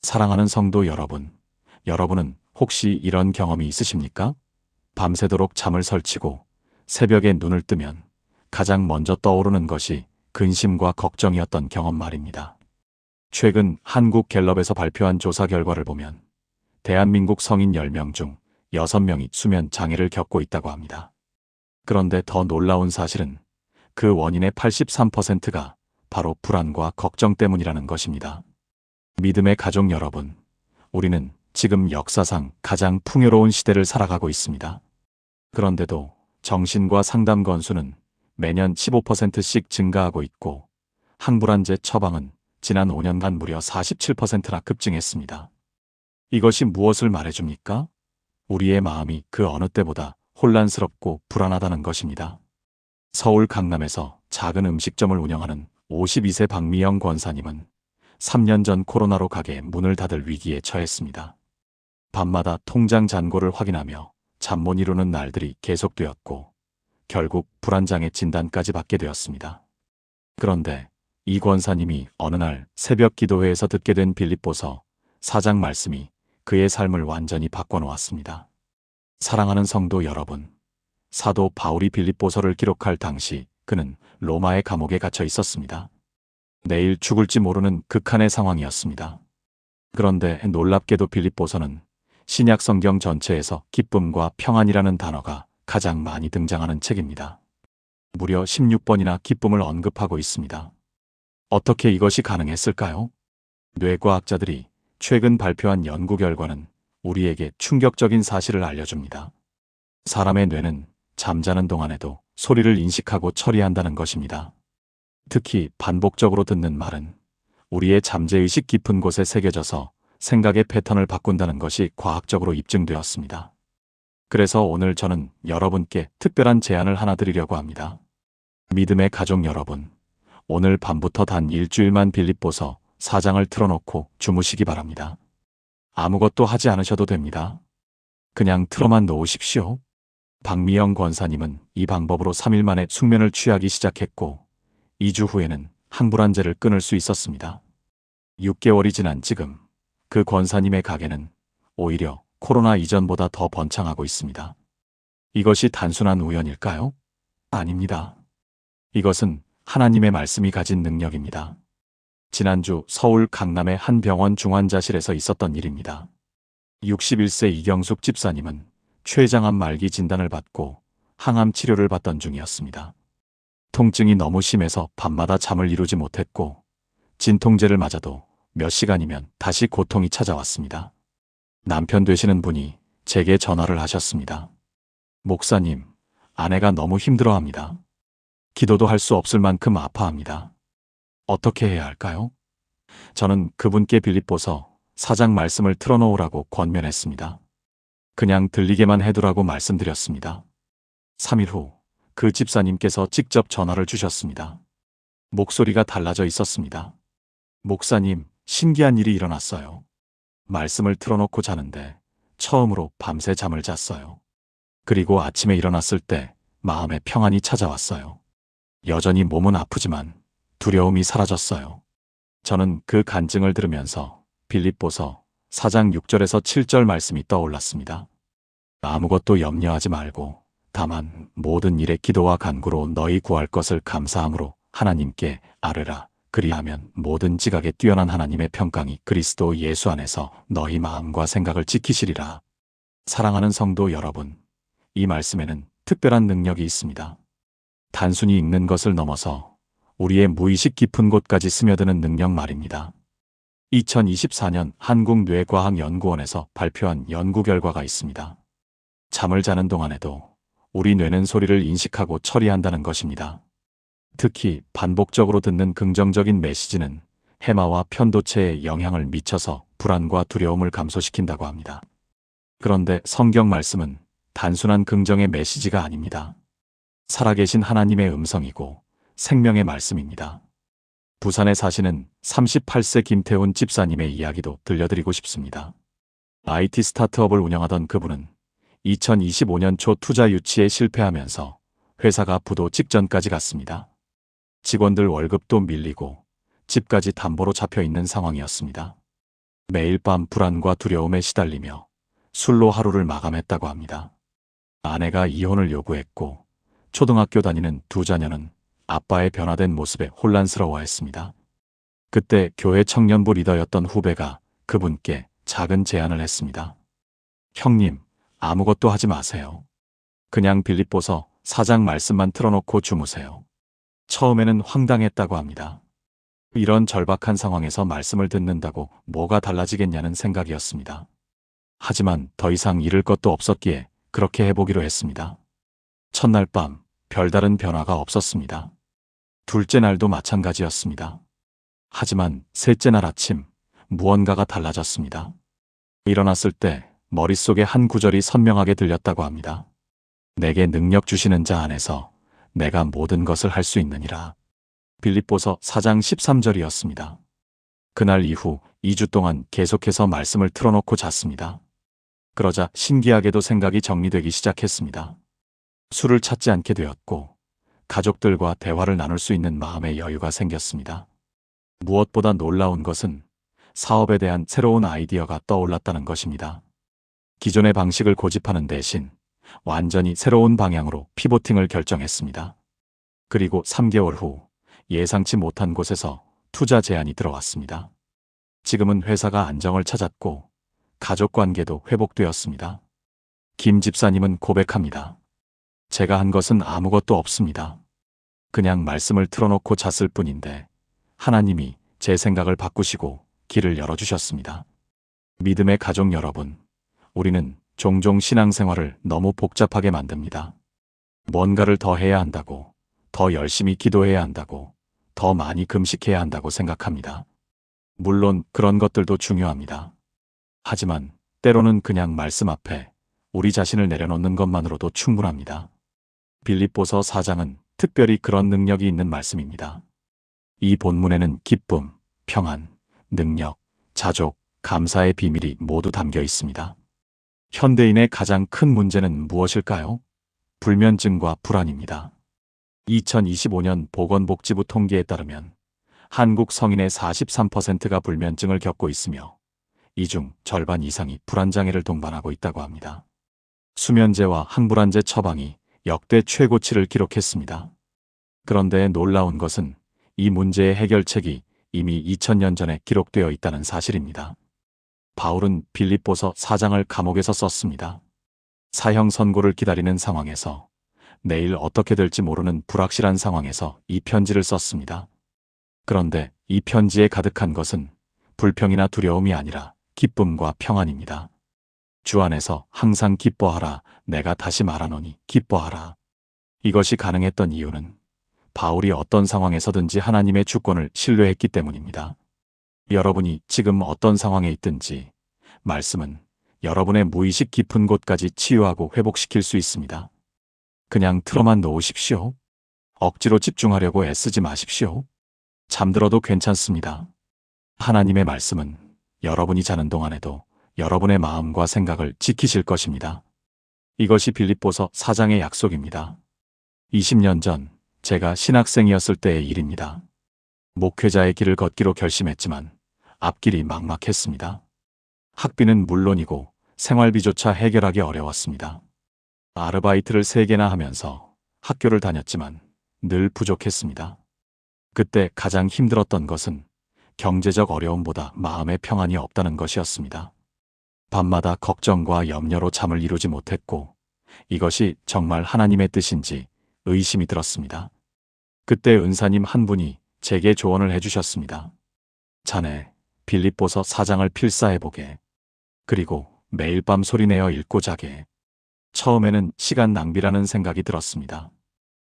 사랑하는 성도 여러분, 여러분은 혹시 이런 경험이 있으십니까? 밤새도록 잠을 설치고 새벽에 눈을 뜨면 가장 먼저 떠오르는 것이 근심과 걱정이었던 경험 말입니다. 최근 한국갤럽에서 발표한 조사 결과를 보면 대한민국 성인 10명 중 6명이 수면 장애를 겪고 있다고 합니다. 그런데 더 놀라운 사실은 그 원인의 83%가 바로 불안과 걱정 때문이라는 것입니다. 믿음의 가족 여러분, 우리는 지금 역사상 가장 풍요로운 시대를 살아가고 있습니다. 그런데도 정신과 상담 건수는 매년 15%씩 증가하고 있고 항불안제 처방은 지난 5년간 무려 47%나 급증했습니다. 이것이 무엇을 말해줍니까? 우리의 마음이 그 어느 때보다 혼란스럽고 불안하다는 것입니다. 서울 강남에서 작은 음식점을 운영하는 52세 박미영 권사님은 3년 전 코로나로 가게 문을 닫을 위기에 처했습니다. 밤마다 통장 잔고를 확인하며 잠 못 이루는 날들이 계속되었고 결국 불안장애 진단까지 받게 되었습니다. 그런데 이 권사님이 어느 날 새벽 기도회에서 듣게 된 빌립보서 4장 말씀이 그의 삶을 완전히 바꿔놓았습니다. 사랑하는 성도 여러분, 사도 바울이 빌립보서를 기록할 당시 그는 로마의 감옥에 갇혀 있었습니다. 내일 죽을지 모르는 극한의 상황이었습니다. 그런데 놀랍게도 빌립보서는 신약 성경 전체에서 기쁨과 평안이라는 단어가 가장 많이 등장하는 책입니다. 무려 16번이나 기쁨을 언급하고 있습니다. 어떻게 이것이 가능했을까요? 뇌과학자들이 최근 발표한 연구 결과는 우리에게 충격적인 사실을 알려줍니다. 사람의 뇌는 잠자는 동안에도 소리를 인식하고 처리한다는 것입니다. 특히 반복적으로 듣는 말은 우리의 잠재의식 깊은 곳에 새겨져서 생각의 패턴을 바꾼다는 것이 과학적으로 입증되었습니다. 그래서 오늘 저는 여러분께 특별한 제안을 하나 드리려고 합니다. 믿음의 가족 여러분, 오늘 밤부터 단 일주일만 빌립보서 4장을 틀어놓고 주무시기 바랍니다. 아무것도 하지 않으셔도 됩니다. 그냥 틀어만 놓으십시오. 박미영 권사님은 이 방법으로 3일 만에 숙면을 취하기 시작했고 2주 후에는 항불안제를 끊을 수 있었습니다. 6개월이 지난 지금 그 권사님의 가게는 오히려 코로나 이전보다 더 번창하고 있습니다. 이것이 단순한 우연일까요? 아닙니다. 이것은 하나님의 말씀이 가진 능력입니다. 지난주 서울 강남의 한 병원 중환자실에서 있었던 일입니다. 61세 이경숙 집사님은 췌장암 말기 진단을 받고 항암 치료를 받던 중이었습니다. 통증이 너무 심해서 밤마다 잠을 이루지 못했고 진통제를 맞아도 몇 시간이면 다시 고통이 찾아왔습니다. 남편 되시는 분이 제게 전화를 하셨습니다. 목사님, 아내가 너무 힘들어합니다. 기도도 할 수 없을 만큼 아파합니다. 어떻게 해야 할까요? 저는 그분께 빌립보서 4장 말씀을 틀어놓으라고 권면했습니다. 그냥 들리게만 해두라고 말씀드렸습니다. 3일 후 그 집사님께서 직접 전화를 주셨습니다. 목소리가 달라져 있었습니다. 목사님, 신기한 일이 일어났어요. 말씀을 틀어놓고 자는데 처음으로 밤새 잠을 잤어요. 그리고 아침에 일어났을 때 마음에 평안이 찾아왔어요. 여전히 몸은 아프지만 두려움이 사라졌어요. 저는 그 간증을 들으면서 빌립보서 4장 6절에서 7절 말씀이 떠올랐습니다. 아무것도 염려하지 말고 다만 모든 일에 기도와 간구로 너희 구할 것을 감사함으로 하나님께 아뢰라. 그리하면 모든 지각에 뛰어난 하나님의 평강이 그리스도 예수 안에서 너희 마음과 생각을 지키시리라. 사랑하는 성도 여러분, 이 말씀에는 특별한 능력이 있습니다. 단순히 읽는 것을 넘어서 우리의 무의식 깊은 곳까지 스며드는 능력 말입니다. 2024년 한국뇌과학연구원에서 발표한 연구 결과가 있습니다. 잠을 자는 동안에도 우리 뇌는 소리를 인식하고 처리한다는 것입니다. 특히 반복적으로 듣는 긍정적인 메시지는 해마와 편도체에 영향을 미쳐서 불안과 두려움을 감소시킨다고 합니다. 그런데 성경 말씀은 단순한 긍정의 메시지가 아닙니다. 살아계신 하나님의 음성이고 생명의 말씀입니다. 부산에 사시는 38세 김태훈 집사님의 이야기도 들려드리고 싶습니다. IT 스타트업을 운영하던 그분은 2025년 초 투자 유치에 실패하면서 회사가 부도 직전까지 갔습니다. 직원들 월급도 밀리고 집까지 담보로 잡혀 있는 상황이었습니다. 매일 밤 불안과 두려움에 시달리며 술로 하루를 마감했다고 합니다. 아내가 이혼을 요구했고 초등학교 다니는 두 자녀는 아빠의 변화된 모습에 혼란스러워했습니다. 그때 교회 청년부 리더였던 후배가 그분께 작은 제안을 했습니다. 형님, 아무것도 하지 마세요. 그냥 빌립보서 4장 말씀만 틀어놓고 주무세요. 처음에는 황당했다고 합니다. 이런 절박한 상황에서 말씀을 듣는다고 뭐가 달라지겠냐는 생각이었습니다. 하지만 더 이상 잃을 것도 없었기에 그렇게 해보기로 했습니다. 첫날 밤 별다른 변화가 없었습니다. 둘째 날도 마찬가지였습니다. 하지만 셋째 날 아침 무언가가 달라졌습니다. 일어났을 때 머릿속에 한 구절이 선명하게 들렸다고 합니다. 내게 능력 주시는 자 안에서 내가 모든 것을 할 수 있느니라. 빌립보서 4장 13절이었습니다. 그날 이후 2주 동안 계속해서 말씀을 틀어놓고 잤습니다. 그러자 신기하게도 생각이 정리되기 시작했습니다. 술을 찾지 않게 되었고 가족들과 대화를 나눌 수 있는 마음의 여유가 생겼습니다. 무엇보다 놀라운 것은 사업에 대한 새로운 아이디어가 떠올랐다는 것입니다. 기존의 방식을 고집하는 대신 완전히 새로운 방향으로 피보팅을 결정했습니다. 그리고 3개월 후 예상치 못한 곳에서 투자 제안이 들어왔습니다. 지금은 회사가 안정을 찾았고 가족 관계도 회복되었습니다. 김 집사님은 고백합니다. 제가 한 것은 아무것도 없습니다. 그냥 말씀을 틀어놓고 잤을 뿐인데 하나님이 제 생각을 바꾸시고 길을 열어주셨습니다. 믿음의 가족 여러분, 우리는 종종 신앙생활을 너무 복잡하게 만듭니다. 뭔가를 더 해야 한다고, 더 열심히 기도해야 한다고, 더 많이 금식해야 한다고 생각합니다. 물론 그런 것들도 중요합니다. 하지만 때로는 그냥 말씀 앞에 우리 자신을 내려놓는 것만으로도 충분합니다. 빌립보서 4장은 특별히 그런 능력이 있는 말씀입니다. 이 본문에는 기쁨, 평안, 능력, 자족, 감사의 비밀이 모두 담겨 있습니다. 현대인의 가장 큰 문제는 무엇일까요? 불면증과 불안입니다. 2025년 보건복지부 통계에 따르면 한국 성인의 43%가 불면증을 겪고 있으며 이 중 절반 이상이 불안장애를 동반하고 있다고 합니다. 수면제와 항불안제 처방이 역대 최고치를 기록했습니다. 그런데 놀라운 것은 이 문제의 해결책이 이미 2000년 전에 기록되어 있다는 사실입니다. 바울은 빌립보서 4장을 감옥에서 썼습니다. 사형 선고를 기다리는 상황에서 내일 어떻게 될지 모르는 불확실한 상황에서 이 편지를 썼습니다. 그런데 이 편지에 가득한 것은 불평이나 두려움이 아니라 기쁨과 평안입니다. 주 안에서 항상 기뻐하라. 내가 다시 말하노니 기뻐하라. 이것이 가능했던 이유는 바울이 어떤 상황에서든지 하나님의 주권을 신뢰했기 때문입니다. 여러분이 지금 어떤 상황에 있든지 말씀은 여러분의 무의식 깊은 곳까지 치유하고 회복시킬 수 있습니다. 그냥 틀어만 놓으십시오. 억지로 집중하려고 애쓰지 마십시오. 잠들어도 괜찮습니다. 하나님의 말씀은 여러분이 자는 동안에도 여러분의 마음과 생각을 지키실 것입니다. 이것이 빌립보서 4장의 약속입니다. 20년 전 제가 신학생이었을 때의 일입니다. 목회자의 길을 걷기로 결심했지만 앞길이 막막했습니다. 학비는 물론이고 생활비조차 해결하기 어려웠습니다. 아르바이트를 3개나 하면서 학교를 다녔지만 늘 부족했습니다. 그때 가장 힘들었던 것은 경제적 어려움보다 마음의 평안이 없다는 것이었습니다. 밤마다 걱정과 염려로 잠을 이루지 못했고 이것이 정말 하나님의 뜻인지 의심이 들었습니다. 그때 은사님 한 분이 제게 조언을 해주셨습니다. 자네, 빌립보서 4장을 필사해보게. 그리고 매일 밤 소리내어 읽고 자게. 처음에는 시간 낭비라는 생각이 들었습니다.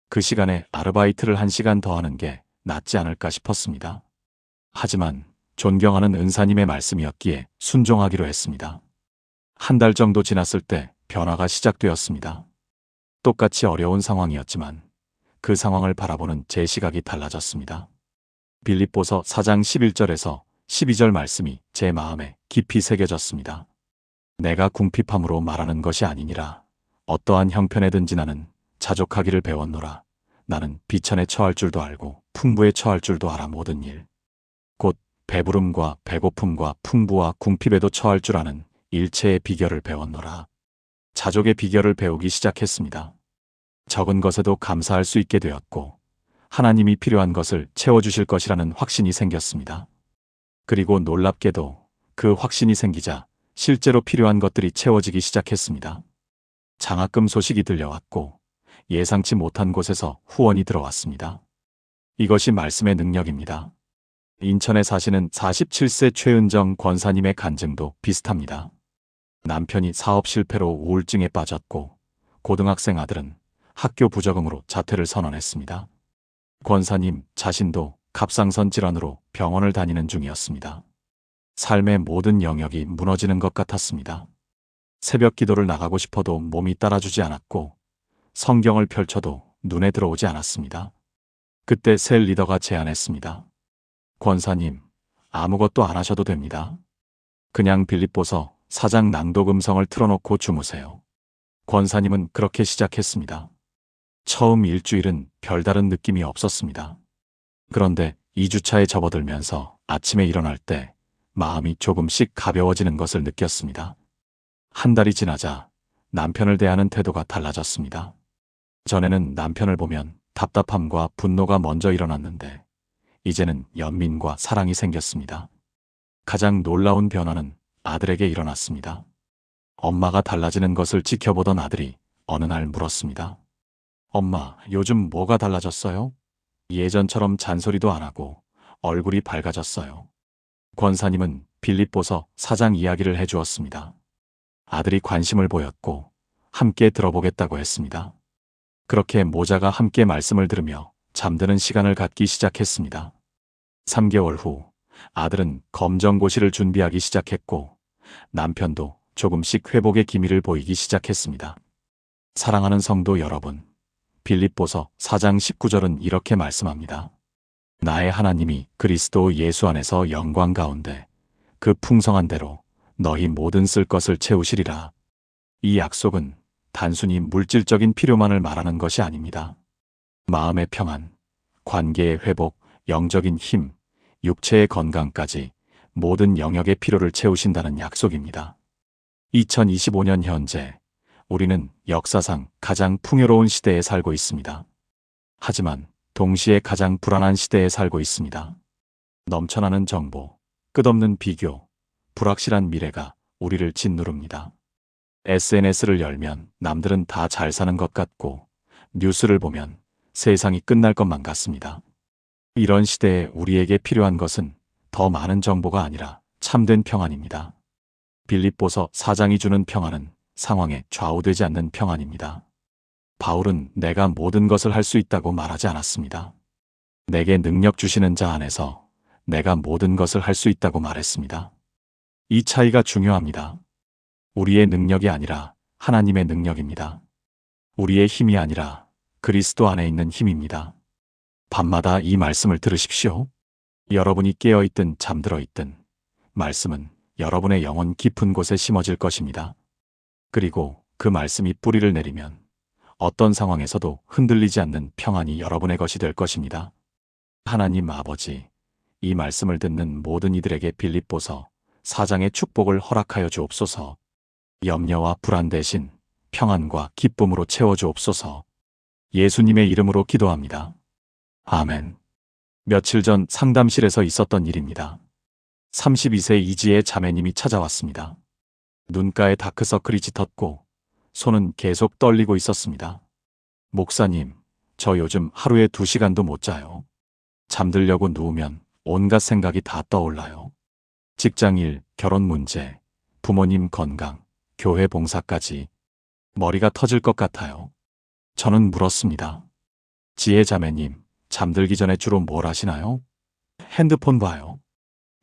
그 시간에 아르바이트를 1시간 더 하는 게 낫지 않을까 싶었습니다. 하지만 존경하는 은사님의 말씀이었기에 순종하기로 했습니다. 한 달 정도 지났을 때 변화가 시작되었습니다. 똑같이 어려운 상황이었지만 그 상황을 바라보는 제 시각이 달라졌습니다. 빌립보서 4장 11절에서 12절 말씀이 제 마음에 깊이 새겨졌습니다. 내가 궁핍함으로 말하는 것이 아니니라. 어떠한 형편에든지 나는 자족하기를 배웠노라. 나는 비천에 처할 줄도 알고 풍부에 처할 줄도 알아. 모든 일 곧 배부름과 배고픔과 풍부와 궁핍에도 처할 줄 아는 일체의 비결을 배웠노라. 자족의 비결을 배우기 시작했습니다. 적은 것에도 감사할 수 있게 되었고 하나님이 필요한 것을 채워주실 것이라는 확신이 생겼습니다. 그리고 놀랍게도 그 확신이 생기자 실제로 필요한 것들이 채워지기 시작했습니다. 장학금 소식이 들려왔고 예상치 못한 곳에서 후원이 들어왔습니다. 이것이 말씀의 능력입니다. 인천에 사시는 47세 최은정 권사님의 간증도 비슷합니다. 남편이 사업 실패로 우울증에 빠졌고 고등학생 아들은 학교 부적응으로 자퇴를 선언했습니다. 권사님 자신도 갑상선 질환으로 병원을 다니는 중이었습니다. 삶의 모든 영역이 무너지는 것 같았습니다. 새벽 기도를 나가고 싶어도 몸이 따라주지 않았고 성경을 펼쳐도 눈에 들어오지 않았습니다. 그때 셀 리더가 제안했습니다. 권사님, 아무것도 안 하셔도 됩니다. 그냥 빌립보서 4장 낭독 음성을 틀어놓고 주무세요. 권사님은 그렇게 시작했습니다. 처음 일주일은 별다른 느낌이 없었습니다. 그런데 2주차에 접어들면서 아침에 일어날 때 마음이 조금씩 가벼워지는 것을 느꼈습니다. 한 달이 지나자 남편을 대하는 태도가 달라졌습니다. 전에는 남편을 보면 답답함과 분노가 먼저 일어났는데 이제는 연민과 사랑이 생겼습니다. 가장 놀라운 변화는 아들에게 일어났습니다. 엄마가 달라지는 것을 지켜보던 아들이 어느 날 물었습니다. 엄마, 요즘 뭐가 달라졌어요? 예전처럼 잔소리도 안 하고 얼굴이 밝아졌어요. 권사님은 빌립보서 4장 이야기를 해주었습니다. 아들이 관심을 보였고 함께 들어보겠다고 했습니다. 그렇게 모자가 함께 말씀을 들으며 잠드는 시간을 갖기 시작했습니다. 3개월 후 아들은 검정고시를 준비하기 시작했고 남편도 조금씩 회복의 기미를 보이기 시작했습니다. 사랑하는 성도 여러분, 빌립보서 4장 19절은 이렇게 말씀합니다. 나의 하나님이 그리스도 예수 안에서 영광 가운데 그 풍성한 대로 너희 모든 쓸 것을 채우시리라. 이 약속은 단순히 물질적인 필요만을 말하는 것이 아닙니다. 마음의 평안, 관계의 회복, 영적인 힘, 육체의 건강까지 모든 영역의 필요를 채우신다는 약속입니다. 2025년 현재 우리는 역사상 가장 풍요로운 시대에 살고 있습니다. 하지만 동시에 가장 불안한 시대에 살고 있습니다. 넘쳐나는 정보, 끝없는 비교, 불확실한 미래가 우리를 짓누릅니다. SNS를 열면 남들은 다 잘 사는 것 같고 뉴스를 보면 세상이 끝날 것만 같습니다. 이런 시대에 우리에게 필요한 것은 더 많은 정보가 아니라 참된 평안입니다. 빌립보서 4장이 주는 평안은 상황에 좌우되지 않는 평안입니다. 바울은 내가 모든 것을 할 수 있다고 말하지 않았습니다. 내게 능력 주시는 자 안에서 내가 모든 것을 할 수 있다고 말했습니다. 이 차이가 중요합니다. 우리의 능력이 아니라 하나님의 능력입니다. 우리의 힘이 아니라 그리스도 안에 있는 힘입니다. 밤마다 이 말씀을 들으십시오. 여러분이 깨어있든 잠들어 있든 말씀은 여러분의 영혼 깊은 곳에 심어질 것입니다. 그리고 그 말씀이 뿌리를 내리면 어떤 상황에서도 흔들리지 않는 평안이 여러분의 것이 될 것입니다. 하나님 아버지, 이 말씀을 듣는 모든 이들에게 빌립보서 4장의 축복을 허락하여 주옵소서. 염려와 불안 대신 평안과 기쁨으로 채워 주옵소서. 예수님의 이름으로 기도합니다. 아멘. 며칠 전 상담실에서 있었던 일입니다. 32세 이지의 자매님이 찾아왔습니다. 눈가에 다크서클이 짙었고 손은 계속 떨리고 있었습니다. 목사님, 저 요즘 하루에 2시간도 못 자요. 잠들려고 누우면 온갖 생각이 다 떠올라요. 직장일, 결혼 문제, 부모님 건강, 교회 봉사까지 머리가 터질 것 같아요. 저는 물었습니다. 지혜 자매님, 잠들기 전에 주로 뭘 하시나요? 핸드폰 봐요.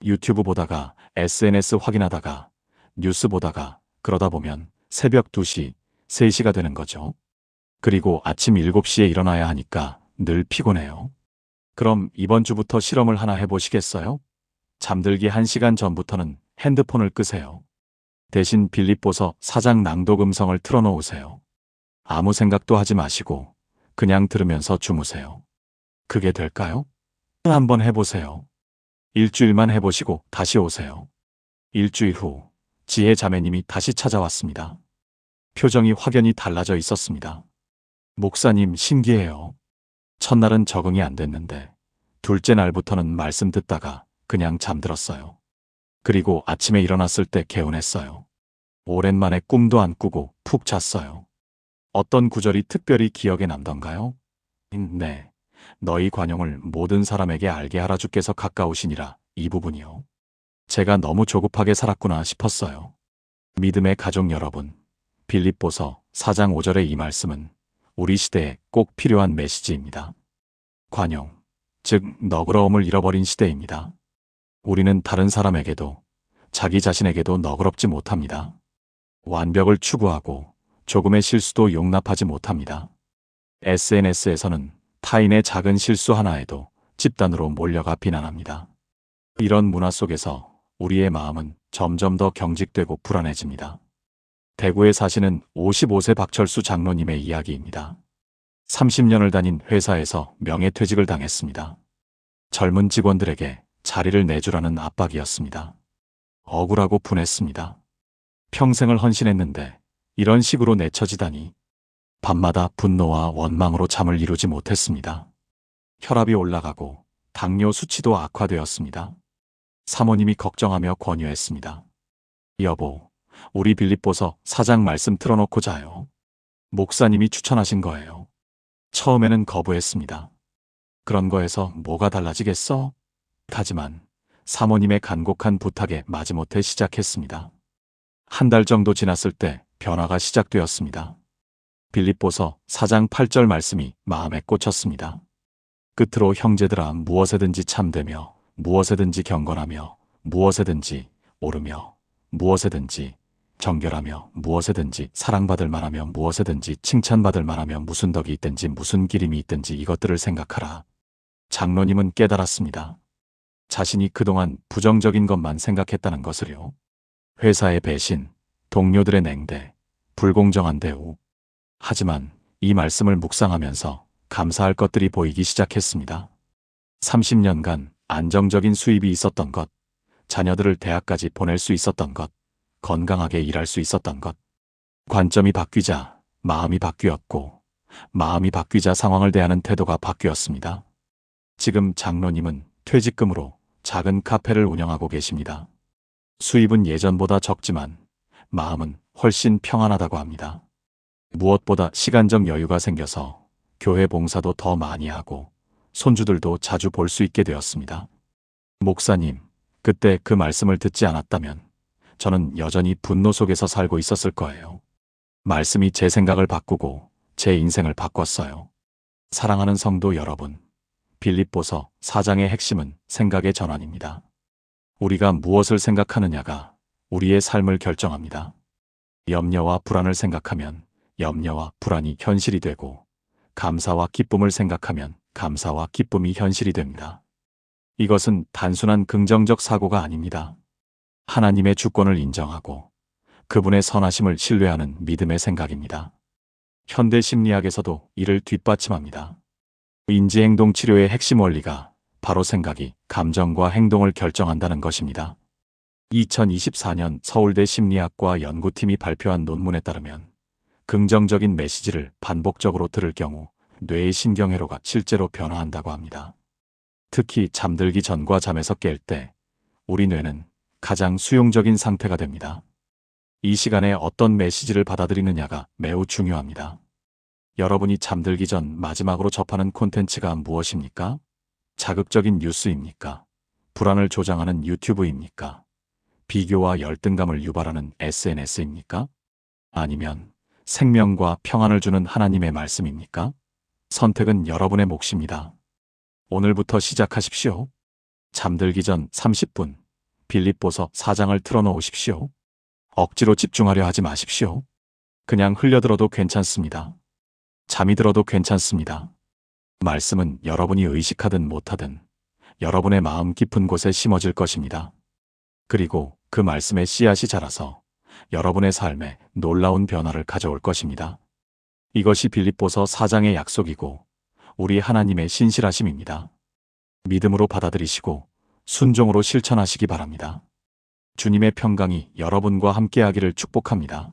유튜브 보다가 SNS 확인하다가 뉴스 보다가 그러다 보면 새벽 2시, 3시가 되는 거죠. 그리고 아침 7시에 일어나야 하니까 늘 피곤해요. 그럼 이번 주부터 실험을 하나 해보시겠어요? 잠들기 1시간 전부터는 핸드폰을 끄세요. 대신 빌립보서 4장 낭독 음성을 틀어놓으세요. 아무 생각도 하지 마시고 그냥 들으면서 주무세요. 그게 될까요? 한번 해보세요. 일주일만 해보시고 다시 오세요. 일주일 후 지혜 자매님이 다시 찾아왔습니다. 표정이 확연히 달라져 있었습니다. 목사님 신기해요. 첫날은 적응이 안 됐는데 둘째 날부터는 말씀 듣다가 그냥 잠들었어요. 그리고 아침에 일어났을 때 개운했어요. 오랜만에 꿈도 안 꾸고 푹 잤어요. 어떤 구절이 특별히 기억에 남던가요? 네. 너희 관용을 모든 사람에게 알게 하라 주께서 가까우시니라. 이 부분이요. 제가 너무 조급하게 살았구나 싶었어요. 믿음의 가족 여러분, 빌립보서 4장 5절의 이 말씀은 우리 시대에 꼭 필요한 메시지입니다. 관용, 즉 너그러움을 잃어버린 시대입니다. 우리는 다른 사람에게도 자기 자신에게도 너그럽지 못합니다. 완벽을 추구하고 조금의 실수도 용납하지 못합니다. SNS에서는 타인의 작은 실수 하나에도 집단으로 몰려가 비난합니다. 이런 문화 속에서 우리의 마음은 점점 더 경직되고 불안해집니다. 대구에 사시는 55세 박철수 장로님의 이야기입니다. 30년을 다닌 회사에서 명예퇴직을 당했습니다. 젊은 직원들에게 자리를 내주라는 압박이었습니다. 억울하고 분했습니다. 평생을 헌신했는데 이런 식으로 내쳐지다니. 밤마다 분노와 원망으로 잠을 이루지 못했습니다. 혈압이 올라가고 당뇨 수치도 악화되었습니다. 사모님이 걱정하며 권유했습니다. 여보, 우리 빌립보서 4장 말씀 틀어놓고 자요. 목사님이 추천하신 거예요. 처음에는 거부했습니다. 그런 거에서 뭐가 달라지겠어? 하지만 사모님의 간곡한 부탁에 마지못해 시작했습니다. 한 달 정도 지났을 때 변화가 시작되었습니다. 빌립보서 4장 8절 말씀이 마음에 꽂혔습니다. 끝으로 형제들아 무엇에든지 참되며 무엇에든지 경건하며 무엇에든지 오르며 무엇에든지 정결하며 무엇에든지 사랑받을 만하며 무엇에든지 칭찬받을 만하며 무슨 덕이 있든지 무슨 기림이 있든지 이것들을 생각하라. 장로님은 깨달았습니다. 자신이 그동안 부정적인 것만 생각했다는 것을요. 회사의 배신, 동료들의 냉대, 불공정한 대우. 하지만 이 말씀을 묵상하면서 감사할 것들이 보이기 시작했습니다. 30년간 안정적인 수입이 있었던 것, 자녀들을 대학까지 보낼 수 있었던 것, 건강하게 일할 수 있었던 것. 관점이 바뀌자 마음이 바뀌었고, 마음이 바뀌자 상황을 대하는 태도가 바뀌었습니다. 지금 장로님은 퇴직금으로 작은 카페를 운영하고 계십니다. 수입은 예전보다 적지만 마음은 훨씬 평안하다고 합니다. 무엇보다 시간적 여유가 생겨서 교회 봉사도 더 많이 하고 손주들도 자주 볼 수 있게 되었습니다. 목사님, 그때 그 말씀을 듣지 않았다면 저는 여전히 분노 속에서 살고 있었을 거예요. 말씀이 제 생각을 바꾸고 제 인생을 바꿨어요. 사랑하는 성도 여러분, 빌립보서 4장의 핵심은 생각의 전환입니다. 우리가 무엇을 생각하느냐가 우리의 삶을 결정합니다. 염려와 불안을 생각하면 염려와 불안이 현실이 되고, 감사와 기쁨을 생각하면 감사와 기쁨이 현실이 됩니다. 이것은 단순한 긍정적 사고가 아닙니다. 하나님의 주권을 인정하고 그분의 선하심을 신뢰하는 믿음의 생각입니다. 현대 심리학에서도 이를 뒷받침합니다. 인지행동 치료의 핵심 원리가 바로 생각이 감정과 행동을 결정한다는 것입니다. 2024년 서울대 심리학과 연구팀이 발표한 논문에 따르면 긍정적인 메시지를 반복적으로 들을 경우 뇌의 신경회로가 실제로 변화한다고 합니다. 특히 잠들기 전과 잠에서 깰 때 우리 뇌는 가장 수용적인 상태가 됩니다. 이 시간에 어떤 메시지를 받아들이느냐가 매우 중요합니다. 여러분이 잠들기 전 마지막으로 접하는 콘텐츠가 무엇입니까? 자극적인 뉴스입니까? 불안을 조장하는 유튜브입니까? 비교와 열등감을 유발하는 SNS입니까? 아니면 생명과 평안을 주는 하나님의 말씀입니까? 선택은 여러분의 몫입니다. 오늘부터 시작하십시오. 잠들기 전 30분 빌립보서 4장을 틀어놓으십시오. 억지로 집중하려 하지 마십시오. 그냥 흘려들어도 괜찮습니다. 잠이 들어도 괜찮습니다. 말씀은 여러분이 의식하든 못하든 여러분의 마음 깊은 곳에 심어질 것입니다. 그리고 그 말씀의 씨앗이 자라서 여러분의 삶에 놀라운 변화를 가져올 것입니다. 이것이 빌립보서 4장의 약속이고 우리 하나님의 신실하심입니다. 믿음으로 받아들이시고 순종으로 실천하시기 바랍니다. 주님의 평강이 여러분과 함께하기를 축복합니다.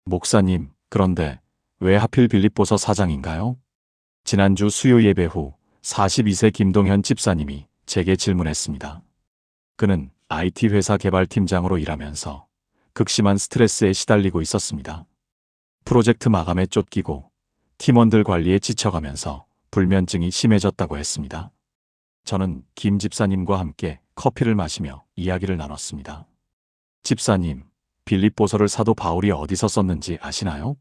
목사님, 그런데 왜 하필 빌립보서 4장인가요? 지난주 수요 예배 후 42세 김동현 집사님이 제게 질문했습니다. 그는 IT 회사 개발팀장으로 일하면서 극심한 스트레스에 시달리고 있었습니다. 프로젝트 마감에 쫓기고 팀원들 관리에 지쳐가면서 불면증이 심해졌다고 했습니다. 저는 김 집사님과 함께 커피를 마시며 이야기를 나눴습니다. 집사님, 빌립보서를 사도 바울이 어디서 썼는지 아시나요?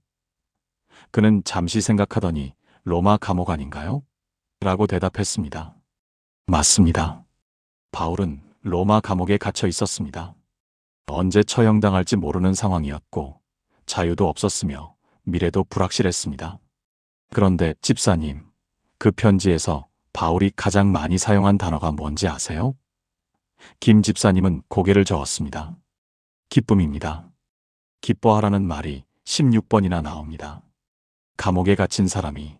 그는 잠시 생각하더니 로마 감옥 아닌가요? 라고 대답했습니다. 맞습니다. 바울은 로마 감옥에 갇혀 있었습니다. 언제 처형당할지 모르는 상황이었고 자유도 없었으며 미래도 불확실했습니다. 그런데 집사님, 그 편지에서 바울이 가장 많이 사용한 단어가 뭔지 아세요? 김 집사님은 고개를 저었습니다. 기쁨입니다. 기뻐하라는 말이 16번이나 나옵니다. 감옥에 갇힌 사람이,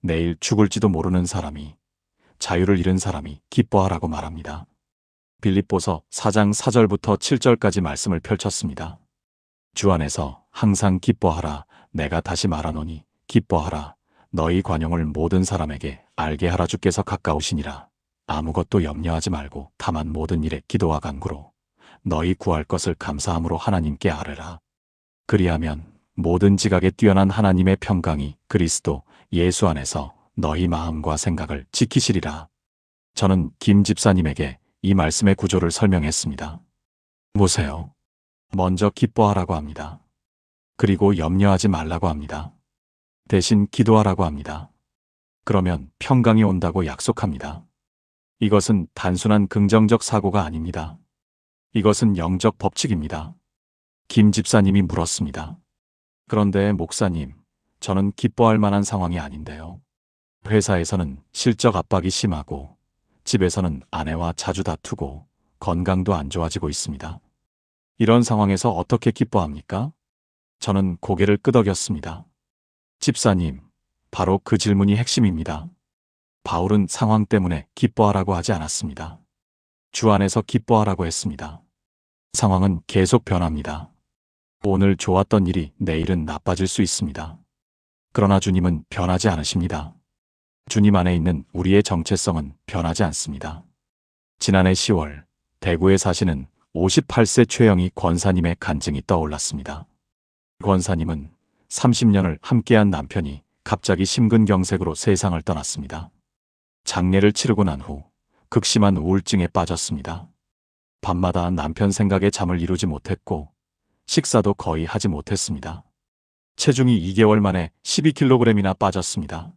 내일 죽을지도 모르는 사람이, 자유를 잃은 사람이 기뻐하라고 말합니다. 빌립보서 4장 4절부터 7절까지 말씀을 펼쳤습니다. 주 안에서 항상 기뻐하라. 내가 다시 말하노니 기뻐하라. 너희 관용을 모든 사람에게 알게 하라. 주께서 가까우시니라. 아무것도 염려하지 말고 다만 모든 일에 기도와 간구로 너희 구할 것을 감사함으로 하나님께 아뢰라. 그리하면 모든 지각에 뛰어난 하나님의 평강이 그리스도 예수 안에서 너희 마음과 생각을 지키시리라. 저는 김 집사님에게 이 말씀의 구조를 설명했습니다. 보세요. 먼저 기뻐하라고 합니다. 그리고 염려하지 말라고 합니다. 대신 기도하라고 합니다. 그러면 평강이 온다고 약속합니다. 이것은 단순한 긍정적 사고가 아닙니다. 이것은 영적 법칙입니다. 김 집사님이 물었습니다. 그런데 목사님, 저는 기뻐할 만한 상황이 아닌데요. 회사에서는 실적 압박이 심하고 집에서는 아내와 자주 다투고 건강도 안 좋아지고 있습니다. 이런 상황에서 어떻게 기뻐합니까? 저는 고개를 끄덕였습니다. 집사님, 바로 그 질문이 핵심입니다. 바울은 상황 때문에 기뻐하라고 하지 않았습니다. 주 안에서 기뻐하라고 했습니다. 상황은 계속 변합니다. 오늘 좋았던 일이 내일은 나빠질 수 있습니다. 그러나 주님은 변하지 않으십니다. 주님 안에 있는 우리의 정체성은 변하지 않습니다. 지난해 10월 대구에 사시는 58세 최영희 권사님의 간증이 떠올랐습니다. 권사님은 30년을 함께한 남편이 갑자기 심근경색으로 세상을 떠났습니다. 장례를 치르고 난 후 극심한 우울증에 빠졌습니다. 밤마다 남편 생각에 잠을 이루지 못했고 식사도 거의 하지 못했습니다. 체중이 2개월 만에 12kg이나 빠졌습니다.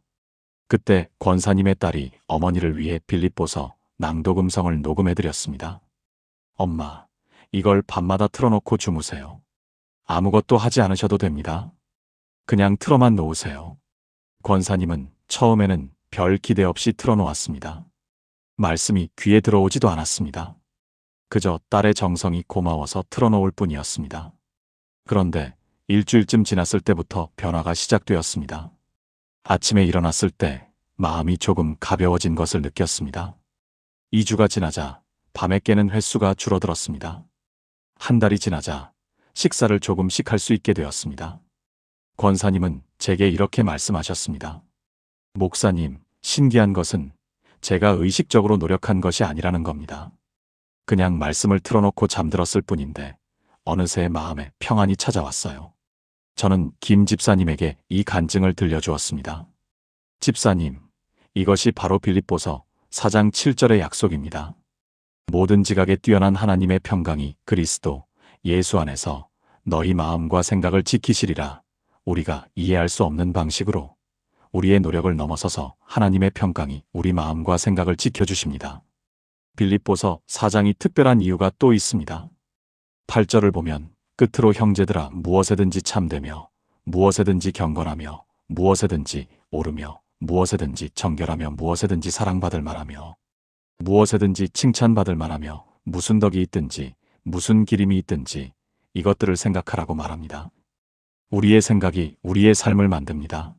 그때 권사님의 딸이 어머니를 위해 빌립보서 낭독음성을 녹음해드렸습니다. 엄마, 이걸 밤마다 틀어놓고 주무세요. 아무것도 하지 않으셔도 됩니다. 그냥 틀어만 놓으세요. 권사님은 처음에는 별 기대 없이 틀어놓았습니다. 말씀이 귀에 들어오지도 않았습니다. 그저 딸의 정성이 고마워서 틀어놓을 뿐이었습니다. 그런데 일주일쯤 지났을 때부터 변화가 시작되었습니다. 아침에 일어났을 때 마음이 조금 가벼워진 것을 느꼈습니다. 2주가 지나자 밤에 깨는 횟수가 줄어들었습니다. 한 달이 지나자 식사를 조금씩 할 수 있게 되었습니다. 권사님은 제게 이렇게 말씀하셨습니다. 목사님, 신기한 것은 제가 의식적으로 노력한 것이 아니라는 겁니다. 그냥 말씀을 틀어놓고 잠들었을 뿐인데 어느새 마음에 평안이 찾아왔어요. 저는 김 집사님에게 이 간증을 들려주었습니다. 집사님, 이것이 바로 빌립보서 4장 7절의 약속입니다. 모든 지각에 뛰어난 하나님의 평강이 그리스도 예수 안에서 너희 마음과 생각을 지키시리라. 우리가 이해할 수 없는 방식으로 우리의 노력을 넘어서서 하나님의 평강이 우리 마음과 생각을 지켜주십니다. 빌립보서 4장이 특별한 이유가 또 있습니다. 8절을 보면 끝으로 형제들아 무엇에든지 참되며 무엇에든지 경건하며 무엇에든지 오르며 무엇에든지 정결하며 무엇에든지 사랑받을 만하며 무엇에든지 칭찬받을 만하며 무슨 덕이 있든지 무슨 기림이 있든지 이것들을 생각하라고 말합니다. 우리의 생각이 우리의 삶을 만듭니다.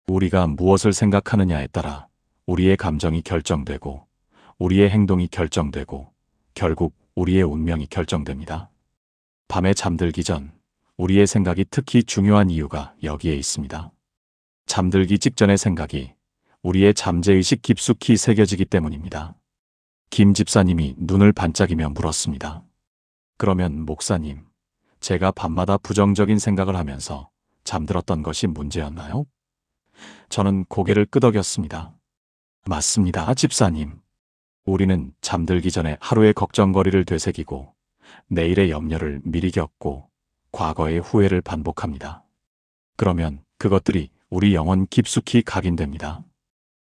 우리가 무엇을 생각하느냐에 따라 우리의 감정이 결정되고 우리의 행동이 결정되고 결국 우리의 운명이 결정됩니다. 밤에 잠들기 전 우리의 생각이 특히 중요한 이유가 여기에 있습니다. 잠들기 직전의 생각이 우리의 잠재의식 깊숙이 새겨지기 때문입니다. 김 집사님이 눈을 반짝이며 물었습니다. 그러면 목사님, 제가 밤마다 부정적인 생각을 하면서 잠들었던 것이 문제였나요? 저는 고개를 끄덕였습니다. 맞습니다, 집사님. 우리는 잠들기 전에 하루의 걱정거리를 되새기고 내일의 염려를 미리 겪고 과거의 후회를 반복합니다. 그러면 그것들이 우리 영혼 깊숙이 각인됩니다.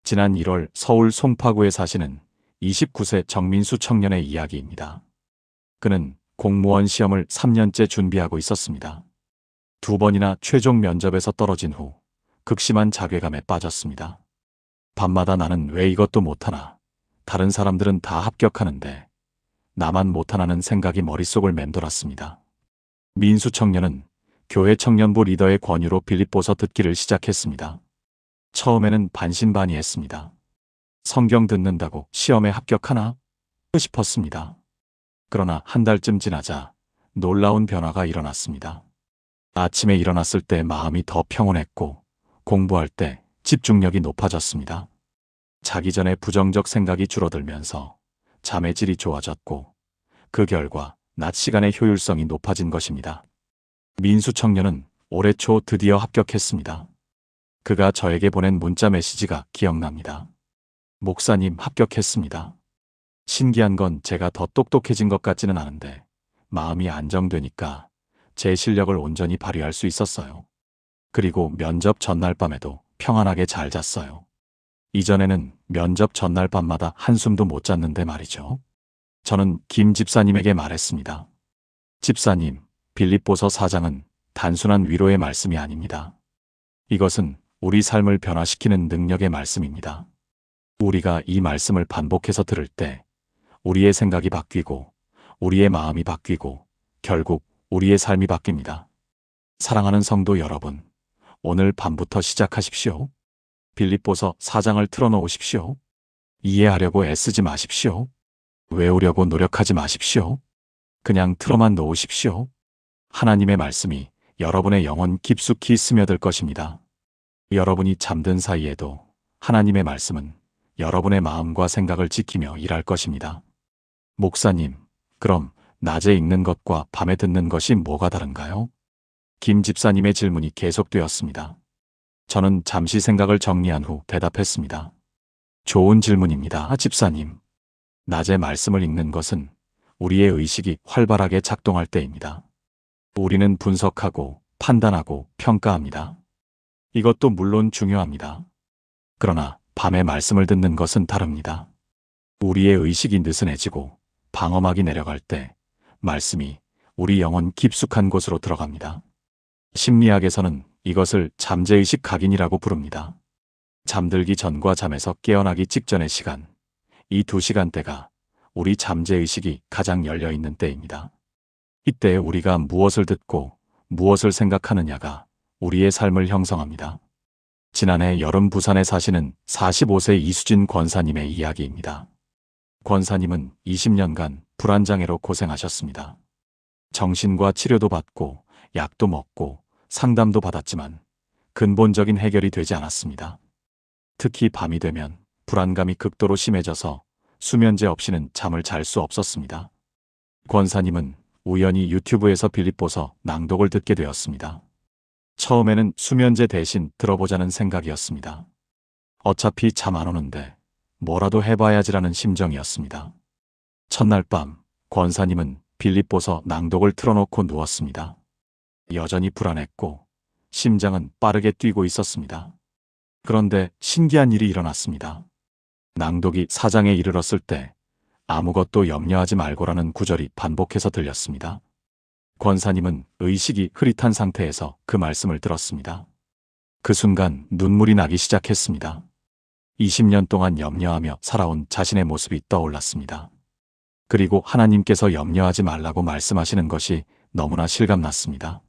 지난 1월 서울 송파구에 사시는 29세 정민수 청년의 이야기입니다. 그는 공무원 시험을 3년째 준비하고 있었습니다. 2번이나 최종 면접에서 떨어진 후 극심한 자괴감에 빠졌습니다. 밤마다 나는 왜 이것도 못하나, 다른 사람들은 다 합격하는데 나만 못하나는 생각이 머릿속을 맴돌았습니다. 민수 청년은 교회 청년부 리더의 권유로 빌립보서 듣기를 시작했습니다. 처음에는 반신반의했습니다. 성경 듣는다고 시험에 합격하나 싶었습니다. 그러나 한 달쯤 지나자 놀라운 변화가 일어났습니다. 아침에 일어났을 때 마음이 더 평온했고 공부할 때 집중력이 높아졌습니다. 자기 전에 부정적 생각이 줄어들면서 잠의 질이 좋아졌고 그 결과 낮 시간의 효율성이 높아진 것입니다. 민수 청년은 올해 초 드디어 합격했습니다. 그가 저에게 보낸 문자 메시지가 기억납니다. 목사님, 합격했습니다. 신기한 건 제가 더 똑똑해진 것 같지는 않은데 마음이 안정되니까 제 실력을 온전히 발휘할 수 있었어요. 그리고 면접 전날 밤에도 평안하게 잘 잤어요. 이전에는 면접 전날 밤마다 한숨도 못 잤는데 말이죠. 저는 김 집사님에게 말했습니다. 집사님, 빌립보서 4장은 단순한 위로의 말씀이 아닙니다. 이것은 우리 삶을 변화시키는 능력의 말씀입니다. 우리가 이 말씀을 반복해서 들을 때 우리의 생각이 바뀌고 우리의 마음이 바뀌고 결국 우리의 삶이 바뀝니다. 사랑하는 성도 여러분, 오늘 밤부터 시작하십시오. 빌립보서 4장을 틀어놓으십시오. 이해하려고 애쓰지 마십시오. 외우려고 노력하지 마십시오. 그냥 틀어만 놓으십시오. 하나님의 말씀이 여러분의 영혼 깊숙이 스며들 것입니다. 여러분이 잠든 사이에도 하나님의 말씀은 여러분의 마음과 생각을 지키며 일할 것입니다. 목사님, 그럼 낮에 읽는 것과 밤에 듣는 것이 뭐가 다른가요? 김 집사님의 질문이 계속되었습니다. 저는 잠시 생각을 정리한 후 대답했습니다. 좋은 질문입니다, 집사님. 낮에 말씀을 읽는 것은 우리의 의식이 활발하게 작동할 때입니다. 우리는 분석하고 판단하고 평가합니다. 이것도 물론 중요합니다. 그러나 밤에 말씀을 듣는 것은 다릅니다. 우리의 의식이 느슨해지고 방어막이 내려갈 때 말씀이 우리 영혼 깊숙한 곳으로 들어갑니다. 심리학에서는 이것을 잠재의식 각인이라고 부릅니다. 잠들기 전과 잠에서 깨어나기 직전의 시간, 이 2시간대가 우리 잠재의식이 가장 열려있는 때입니다. 이때 우리가 무엇을 듣고 무엇을 생각하느냐가 우리의 삶을 형성합니다. 지난해 여름 부산에 사시는 45세 이수진 권사님의 이야기입니다. 권사님은 20년간 불안장애로 고생하셨습니다. 정신과 치료도 받고 약도 먹고 상담도 받았지만 근본적인 해결이 되지 않았습니다. 특히 밤이 되면 불안감이 극도로 심해져서 수면제 없이는 잠을 잘 수 없었습니다. 권사님은 우연히 유튜브에서 빌립보서 낭독을 듣게 되었습니다. 처음에는 수면제 대신 들어보자는 생각이었습니다. 어차피 잠 안 오는데 뭐라도 해봐야지라는 심정이었습니다. 첫날 밤 권사님은 빌립보서 낭독을 틀어놓고 누웠습니다. 여전히 불안했고 심장은 빠르게 뛰고 있었습니다. 그런데 신기한 일이 일어났습니다. 낭독이 4장에 이르렀을 때 아무것도 염려하지 말고라는 구절이 반복해서 들렸습니다. 권사님은 의식이 흐릿한 상태에서 그 말씀을 들었습니다. 그 순간 눈물이 나기 시작했습니다. 20년 동안 염려하며 살아온 자신의 모습이 떠올랐습니다. 그리고 하나님께서 염려하지 말라고 말씀하시는 것이 너무나 실감났습니다.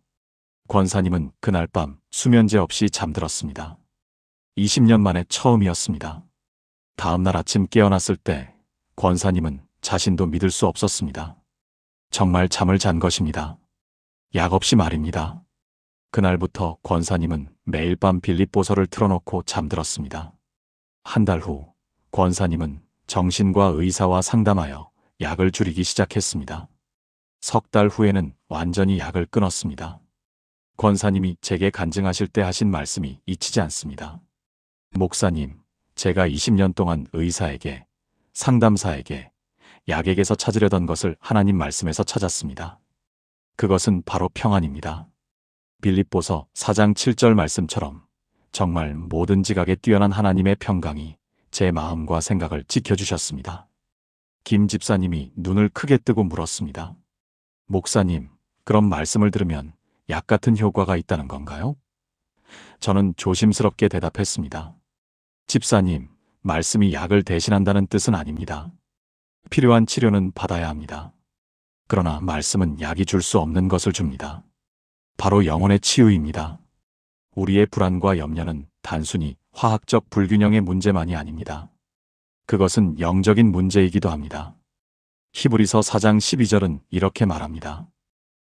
권사님은 그날 밤 수면제 없이 잠들었습니다. 20년 만에 처음이었습니다. 다음 날 아침 깨어났을 때 권사님은 자신도 믿을 수 없었습니다. 정말 잠을 잔 것입니다. 약 없이 말입니다. 그날부터 권사님은 매일 밤 빌립보서를 틀어놓고 잠들었습니다. 한 달 후 권사님은 정신과 의사와 상담하여 약을 줄이기 시작했습니다. 석 달 후에는 완전히 약을 끊었습니다. 권사님이 제게 간증하실 때 하신 말씀이 잊히지 않습니다. 목사님, 제가 20년 동안 의사에게, 상담사에게, 약에게서 찾으려던 것을 하나님 말씀에서 찾았습니다. 그것은 바로 평안입니다. 빌립보서 4장 7절 말씀처럼 정말 모든 지각에 뛰어난 하나님의 평강이 제 마음과 생각을 지켜주셨습니다. 김 집사님이 눈을 크게 뜨고 물었습니다. 목사님, 그런 말씀을 들으면 약 같은 효과가 있다는 건가요? 저는 조심스럽게 대답했습니다. 집사님, 말씀이 약을 대신한다는 뜻은 아닙니다. 필요한 치료는 받아야 합니다. 그러나 말씀은 약이 줄 수 없는 것을 줍니다. 바로 영혼의 치유입니다. 우리의 불안과 염려는 단순히 화학적 불균형의 문제만이 아닙니다. 그것은 영적인 문제이기도 합니다. 히브리서 4장 12절은 이렇게 말합니다.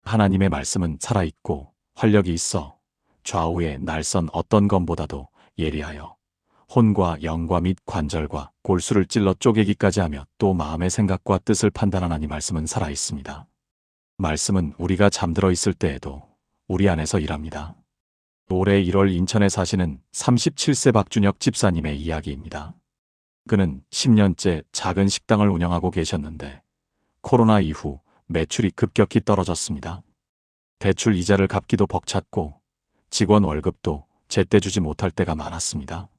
하나님의 말씀은 살아있고 활력이 있어 좌우의 날선 어떤 검보다도 예리하여 혼과 영과 및 관절과 골수를 찔러 쪼개기까지 하며 또 마음의 생각과 뜻을 판단하나니 말씀은 살아있습니다. 말씀은 우리가 잠들어 있을 때에도 우리 안에서 일합니다. 올해 1월 인천에 사시는 37세 박준혁 집사님의 이야기입니다. 그는 10년째 작은 식당을 운영하고 계셨는데 코로나 이후 매출이 급격히 떨어졌습니다. 대출 이자를 갚기도 벅찼고 직원 월급도 제때 주지 못할 때가 많았습니다.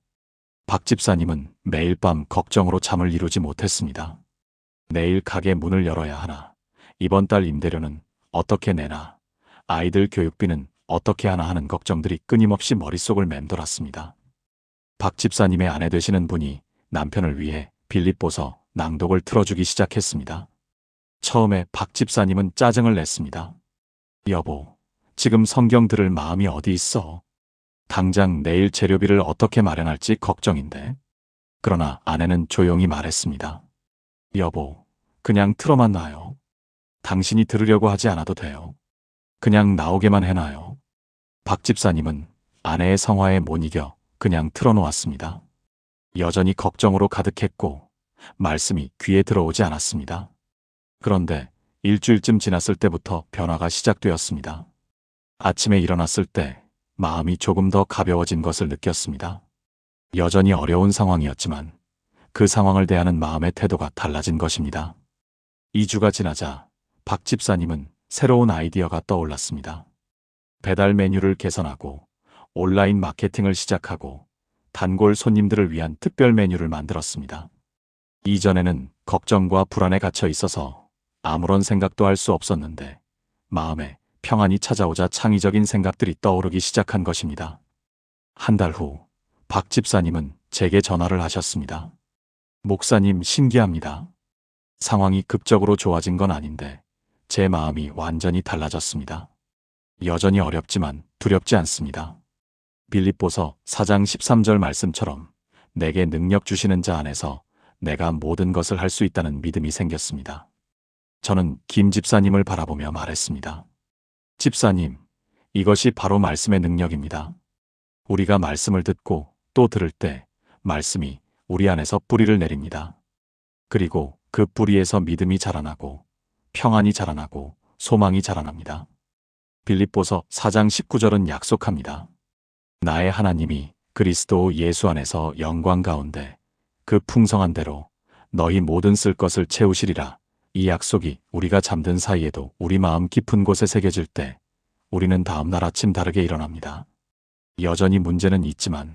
박 집사님은 매일 밤 걱정으로 잠을 이루지 못했습니다. 내일 가게 문을 열어야 하나, 이번 달 임대료는 어떻게 내나, 아이들 교육비는 어떻게 하나 하는 걱정들이 끊임없이 머릿속을 맴돌았습니다. 박 집사님의 아내 되시는 분이 남편을 위해 빌립보서 낭독을 틀어주기 시작했습니다. 처음에 박 집사님은 짜증을 냈습니다. 여보, 지금 성경 들을 마음이 어디 있어? 당장 내일 재료비를 어떻게 마련할지 걱정인데. 그러나 아내는 조용히 말했습니다. 여보, 그냥 틀어만 놔요. 당신이 들으려고 하지 않아도 돼요. 그냥 나오게만 해놔요. 박 집사님은 아내의 성화에 못 이겨 그냥 틀어놓았습니다. 여전히 걱정으로 가득했고 말씀이 귀에 들어오지 않았습니다. 그런데 일주일쯤 지났을 때부터 변화가 시작되었습니다. 아침에 일어났을 때 마음이 조금 더 가벼워진 것을 느꼈습니다. 여전히 어려운 상황이었지만 그 상황을 대하는 마음의 태도가 달라진 것입니다. 2주가 지나자 박 집사님은 새로운 아이디어가 떠올랐습니다. 배달 메뉴를 개선하고 온라인 마케팅을 시작하고 단골 손님들을 위한 특별 메뉴를 만들었습니다. 이전에는 걱정과 불안에 갇혀 있어서 아무런 생각도 할 수 없었는데 마음에 평안이 찾아오자 창의적인 생각들이 떠오르기 시작한 것입니다. 한 달 후 박 집사님은 제게 전화를 하셨습니다. 목사님, 신기합니다. 상황이 급적으로 좋아진 건 아닌데 제 마음이 완전히 달라졌습니다. 여전히 어렵지만 두렵지 않습니다. 빌립보서 4장 13절 말씀처럼 내게 능력 주시는 자 안에서 내가 모든 것을 할 수 있다는 믿음이 생겼습니다. 저는 김 집사님을 바라보며 말했습니다. 집사님, 이것이 바로 말씀의 능력입니다. 우리가 말씀을 듣고 또 들을 때 말씀이 우리 안에서 뿌리를 내립니다. 그리고 그 뿌리에서 믿음이 자라나고 평안이 자라나고 소망이 자라납니다. 빌립보서 4장 19절은 약속합니다. 나의 하나님이 그리스도 예수 안에서 영광 가운데 그 풍성한 대로 너희 모든 쓸 것을 채우시리라. 이 약속이 우리가 잠든 사이에도 우리 마음 깊은 곳에 새겨질 때 우리는 다음 날 아침 다르게 일어납니다. 여전히 문제는 있지만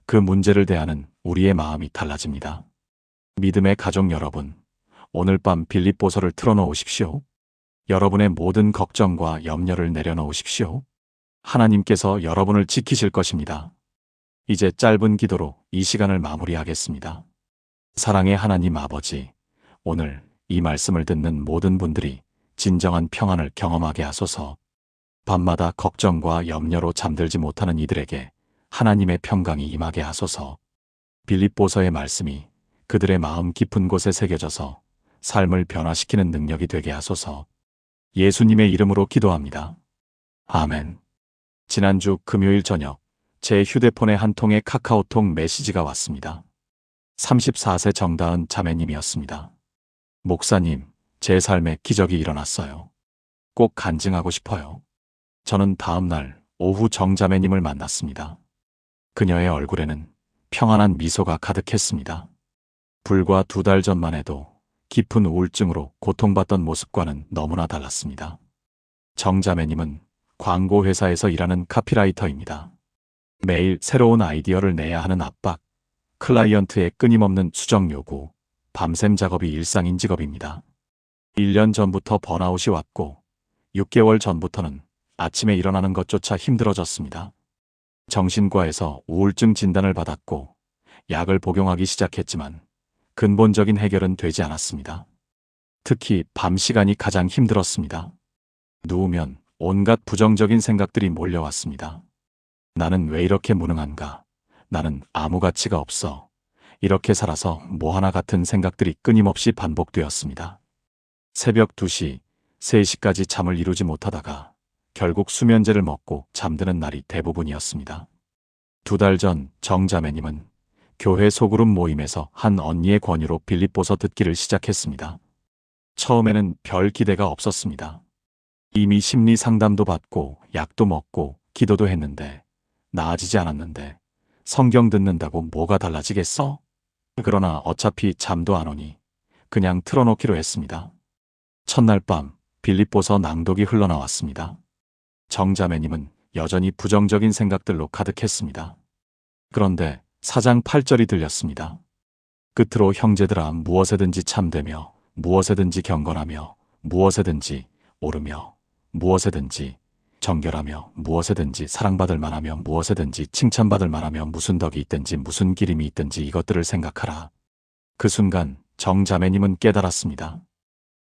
그 문제를 대하는 우리의 마음이 달라집니다. 믿음의 가족 여러분, 오늘 밤 빌립보서를 틀어놓으십시오. 여러분의 모든 걱정과 염려를 내려놓으십시오. 하나님께서 여러분을 지키실 것입니다. 이제 짧은 기도로 이 시간을 마무리하겠습니다. 사랑의 하나님 아버지, 오늘 이 말씀을 듣는 모든 분들이 진정한 평안을 경험하게 하소서. 밤마다 걱정과 염려로 잠들지 못하는 이들에게 하나님의 평강이 임하게 하소서. 빌립보서의 말씀이 그들의 마음 깊은 곳에 새겨져서 삶을 변화시키는 능력이 되게 하소서. 예수님의 이름으로 기도합니다. 아멘. 지난주 금요일 저녁, 제 휴대폰에 한 통의 카카오톡 메시지가 왔습니다. 34세 정다은 자매님이었습니다. 목사님, 제 삶에 기적이 일어났어요. 꼭 간증하고 싶어요. 저는 다음 날 오후 정자매님을 만났습니다. 그녀의 얼굴에는 평안한 미소가 가득했습니다. 불과 2달 전만 해도 깊은 우울증으로 고통받던 모습과는 너무나 달랐습니다. 정자매님은 광고회사에서 일하는 카피라이터입니다. 매일 새로운 아이디어를 내야 하는 압박, 클라이언트의 끊임없는 수정 요구, 밤샘 작업이 일상인 직업입니다. 1년 전부터 번아웃이 왔고 6개월 전부터는 아침에 일어나는 것조차 힘들어졌습니다. 정신과에서 우울증 진단을 받았고 약을 복용하기 시작했지만 근본적인 해결은 되지 않았습니다. 특히 밤 시간이 가장 힘들었습니다. 누우면 온갖 부정적인 생각들이 몰려왔습니다. 나는 왜 이렇게 무능한가? 나는 아무 가치가 없어. 이렇게 살아서 뭐하나 같은 생각들이 끊임없이 반복되었습니다. 새벽 2시, 3시까지 잠을 이루지 못하다가 결국 수면제를 먹고 잠드는 날이 대부분이었습니다. 2달 전 정자매님은 교회 소그룹 모임에서 한 언니의 권유로 빌립보서 듣기를 시작했습니다. 처음에는 별 기대가 없었습니다. 이미 심리 상담도 받고 약도 먹고 기도도 했는데 나아지지 않았는데 성경 듣는다고 뭐가 달라지겠어? 그러나 어차피 잠도 안 오니 그냥 틀어놓기로 했습니다. 첫날 밤 빌립보서 낭독이 흘러나왔습니다. 정자매님은 여전히 부정적인 생각들로 가득했습니다. 그런데 4장 8절이 들렸습니다. 끝으로 형제들아 무엇에든지 참되며 무엇에든지 경건하며 무엇에든지 오르며 무엇에든지 정결하며 무엇에든지 사랑받을 만하며 무엇에든지 칭찬받을 만하며 무슨 덕이 있든지 무슨 기림이 있든지 이것들을 생각하라. 그 순간 정자매님은 깨달았습니다.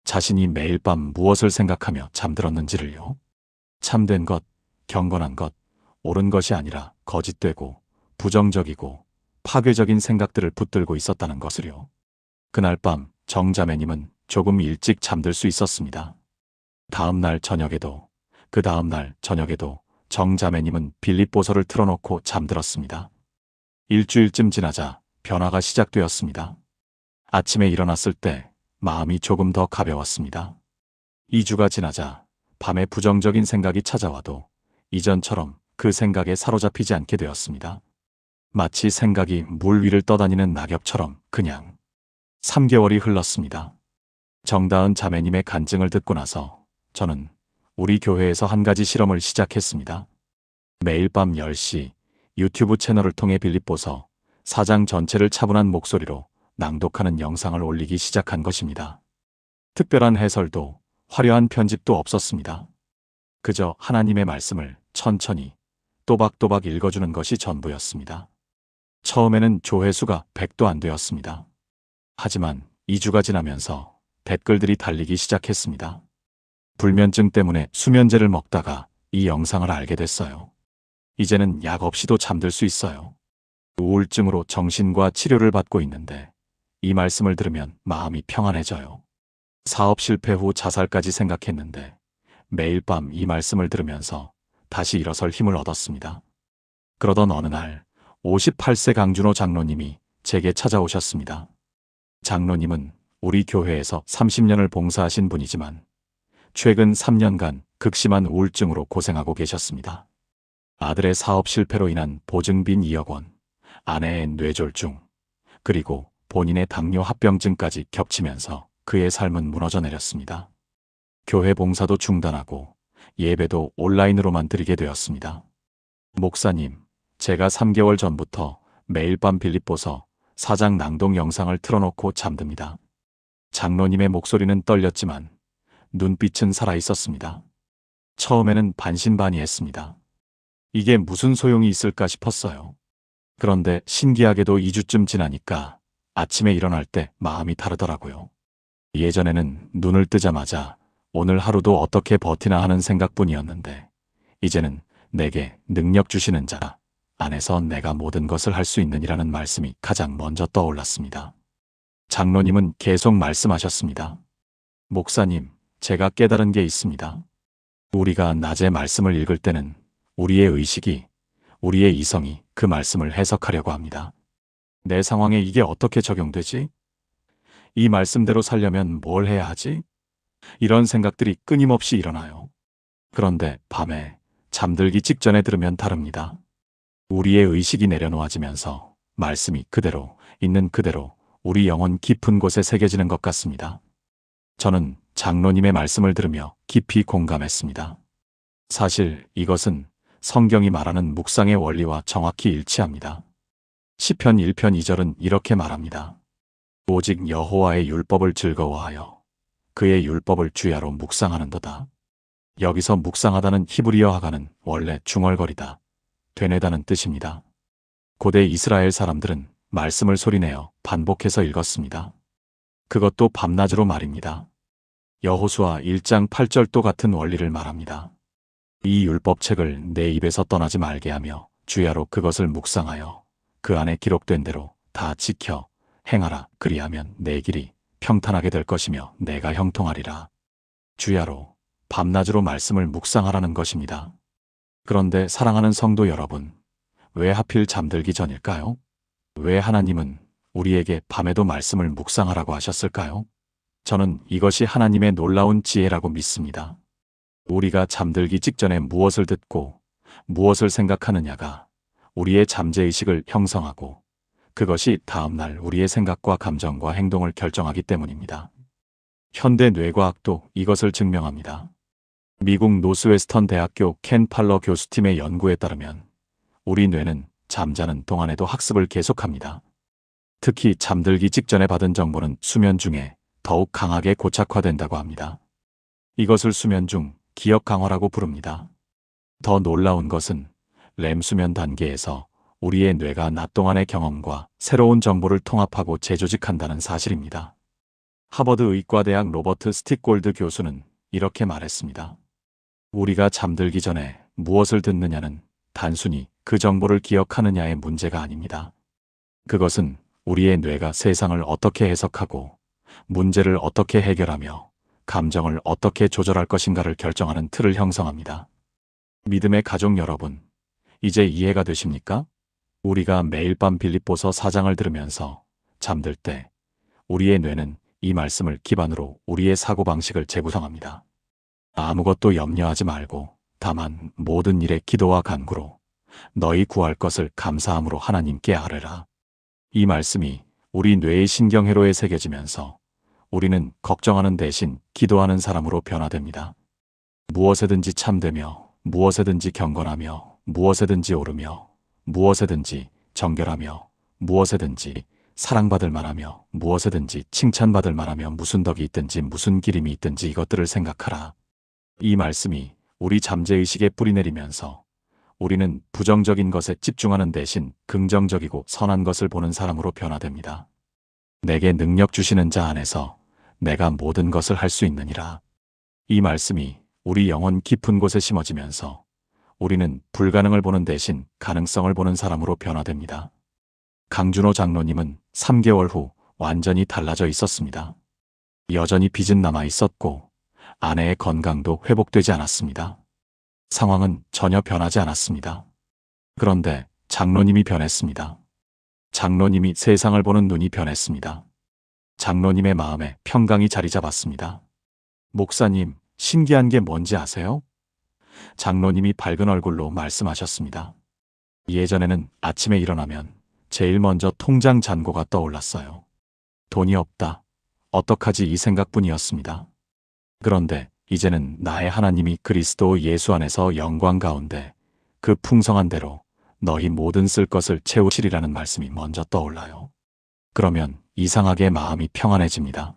자신이 매일 밤 무엇을 생각하며 잠들었는지를요. 참된 것, 경건한 것, 옳은 것이 아니라 거짓되고 부정적이고 파괴적인 생각들을 붙들고 있었다는 것을요. 그날 밤 정자매님은 조금 일찍 잠들 수 있었습니다. 다음 날 저녁에도 그 다음 날 저녁에도 정자매님은 빌립보서를 틀어놓고 잠들었습니다. 일주일쯤 지나자 변화가 시작되었습니다. 아침에 일어났을 때 마음이 조금 더 가벼웠습니다. 2주가 지나자 밤에 부정적인 생각이 찾아와도 이전처럼 그 생각에 사로잡히지 않게 되었습니다. 마치 생각이 물 위를 떠다니는 낙엽처럼 그냥 3개월이 흘렀습니다. 정다은 자매님의 간증을 듣고 나서 저는 우리 교회에서 한 가지 실험을 시작했습니다. 매일 밤 10시 유튜브 채널을 통해 빌립보서 4장 전체를 차분한 목소리로 낭독하는 영상을 올리기 시작한 것입니다. 특별한 해설도 화려한 편집도 없었습니다. 그저 하나님의 말씀을 천천히 또박또박 읽어주는 것이 전부였습니다. 처음에는 조회수가 100도 안 되었습니다. 하지만 2주가 지나면서 댓글들이 달리기 시작했습니다. 불면증 때문에 수면제를 먹다가 이 영상을 알게 됐어요. 이제는 약 없이도 잠들 수 있어요. 우울증으로 정신과 치료를 받고 있는데 이 말씀을 들으면 마음이 평안해져요. 사업 실패 후 자살까지 생각했는데 매일 밤 이 말씀을 들으면서 다시 일어설 힘을 얻었습니다. 그러던 어느 날 58세 강준호 장로님이 제게 찾아오셨습니다. 장로님은 우리 교회에서 30년을 봉사하신 분이지만 최근 3년간 극심한 우울증으로 고생하고 계셨습니다. 아들의 사업 실패로 인한 보증빈 2억 원, 아내의 뇌졸중, 그리고 본인의 당뇨 합병증까지 겹치면서 그의 삶은 무너져 내렸습니다. 교회 봉사도 중단하고 예배도 온라인으로만 드리게 되었습니다. 목사님, 제가 3개월 전부터 매일 밤 빌립보서 4장 낭독 영상을 틀어놓고 잠듭니다. 장로님의 목소리는 떨렸지만 눈빛은 살아있었습니다. 처음에는 반신반의했습니다. 이게 무슨 소용이 있을까 싶었어요. 그런데 신기하게도 2주쯤 지나니까 아침에 일어날 때 마음이 다르더라고요. 예전에는 눈을 뜨자마자 오늘 하루도 어떻게 버티나 하는 생각뿐이었는데 이제는 내게 능력 주시는 자 안에서 내가 모든 것을 할 수 있느니라는 말씀이 가장 먼저 떠올랐습니다. 장로님은 계속 말씀하셨습니다. 목사님, 제가 깨달은 게 있습니다. 우리가 낮에 말씀을 읽을 때는 우리의 의식이, 우리의 이성이 그 말씀을 해석하려고 합니다. 내 상황에 이게 어떻게 적용되지? 이 말씀대로 살려면 뭘 해야 하지? 이런 생각들이 끊임없이 일어나요. 그런데 밤에 잠들기 직전에 들으면 다릅니다. 우리의 의식이 내려놓아지면서 말씀이 그대로, 있는 그대로 우리 영혼 깊은 곳에 새겨지는 것 같습니다. 저는 장로님의 말씀을 들으며 깊이 공감했습니다. 사실 이것은 성경이 말하는 묵상의 원리와 정확히 일치합니다. 시편 1편 2절은 이렇게 말합니다. 오직 여호와의 율법을 즐거워하여 그의 율법을 주야로 묵상하는도다. 여기서 묵상하다는 히브리어 하가는 원래 중얼거리다, 되뇌다는 뜻입니다. 고대 이스라엘 사람들은 말씀을 소리내어 반복해서 읽었습니다. 그것도 밤낮으로 말입니다. 여호수아 1장 8절도 같은 원리를 말합니다. 이 율법책을 내 입에서 떠나지 말게 하며 주야로 그것을 묵상하여 그 안에 기록된 대로 다 지켜 행하라. 그리하면 내 길이 평탄하게 될 것이며 내가 형통하리라. 주야로 밤낮으로 말씀을 묵상하라는 것입니다. 그런데 사랑하는 성도 여러분, 왜 하필 잠들기 전일까요? 왜 하나님은 우리에게 밤에도 말씀을 묵상하라고 하셨을까요? 저는 이것이 하나님의 놀라운 지혜라고 믿습니다. 우리가 잠들기 직전에 무엇을 듣고 무엇을 생각하느냐가 우리의 잠재의식을 형성하고 그것이 다음날 우리의 생각과 감정과 행동을 결정하기 때문입니다. 현대 뇌과학도 이것을 증명합니다. 미국 노스웨스턴 대학교 켄 팔러 교수팀의 연구에 따르면 우리 뇌는 잠자는 동안에도 학습을 계속합니다. 특히 잠들기 직전에 받은 정보는 수면 중에 더욱 강하게 고착화된다고 합니다. 이것을 수면 중 기억 강화라고 부릅니다. 더 놀라운 것은 렘 수면 단계에서 우리의 뇌가 낮 동안의 경험과 새로운 정보를 통합하고 재조직한다는 사실입니다. 하버드 의과대학 로버트 스틱골드 교수는 이렇게 말했습니다. 우리가 잠들기 전에 무엇을 듣느냐는 단순히 그 정보를 기억하느냐의 문제가 아닙니다. 그것은 우리의 뇌가 세상을 어떻게 해석하고 문제를 어떻게 해결하며 감정을 어떻게 조절할 것인가를 결정하는 틀을 형성합니다. 믿음의 가족 여러분, 이제 이해가 되십니까? 우리가 매일 밤 빌립보서 4장을 들으면서 잠들 때 우리의 뇌는 이 말씀을 기반으로 우리의 사고방식을 재구성합니다. 아무것도 염려하지 말고 다만 모든 일에 기도와 간구로 너희 구할 것을 감사함으로 하나님께 아뢰라. 이 말씀이 우리 뇌의 신경회로에 새겨지면서 우리는 걱정하는 대신 기도하는 사람으로 변화됩니다. 무엇에든지 참되며 무엇에든지 경건하며 무엇에든지 오르며 무엇에든지 정결하며 무엇에든지 사랑받을 만하며 무엇에든지 칭찬받을 만하며 무슨 덕이 있든지 무슨 기림이 있든지 이것들을 생각하라. 이 말씀이 우리 잠재의식에 뿌리내리면서 우리는 부정적인 것에 집중하는 대신 긍정적이고 선한 것을 보는 사람으로 변화됩니다. 내게 능력 주시는 자 안에서 내가 모든 것을 할 수 있느니라. 이 말씀이 우리 영혼 깊은 곳에 심어지면서 우리는 불가능을 보는 대신 가능성을 보는 사람으로 변화됩니다. 강준호 장로님은 3개월 후 완전히 달라져 있었습니다. 여전히 빚은 남아 있었고 아내의 건강도 회복되지 않았습니다. 상황은 전혀 변하지 않았습니다. 그런데 장로님이 변했습니다. 장로님이 세상을 보는 눈이 변했습니다. 장로님의 마음에 평강이 자리 잡았습니다. 목사님, 신기한 게 뭔지 아세요? 장로님이 밝은 얼굴로 말씀하셨습니다. 예전에는 아침에 일어나면 제일 먼저 통장 잔고가 떠올랐어요. 돈이 없다. 어떡하지 이 생각뿐이었습니다. 그런데 이제는 나의 하나님이 그리스도 예수 안에서 영광 가운데 그 풍성한 대로 너희 모든 쓸 것을 채우시리라는 말씀이 먼저 떠올라요. 그러면 이상하게 마음이 평안해집니다.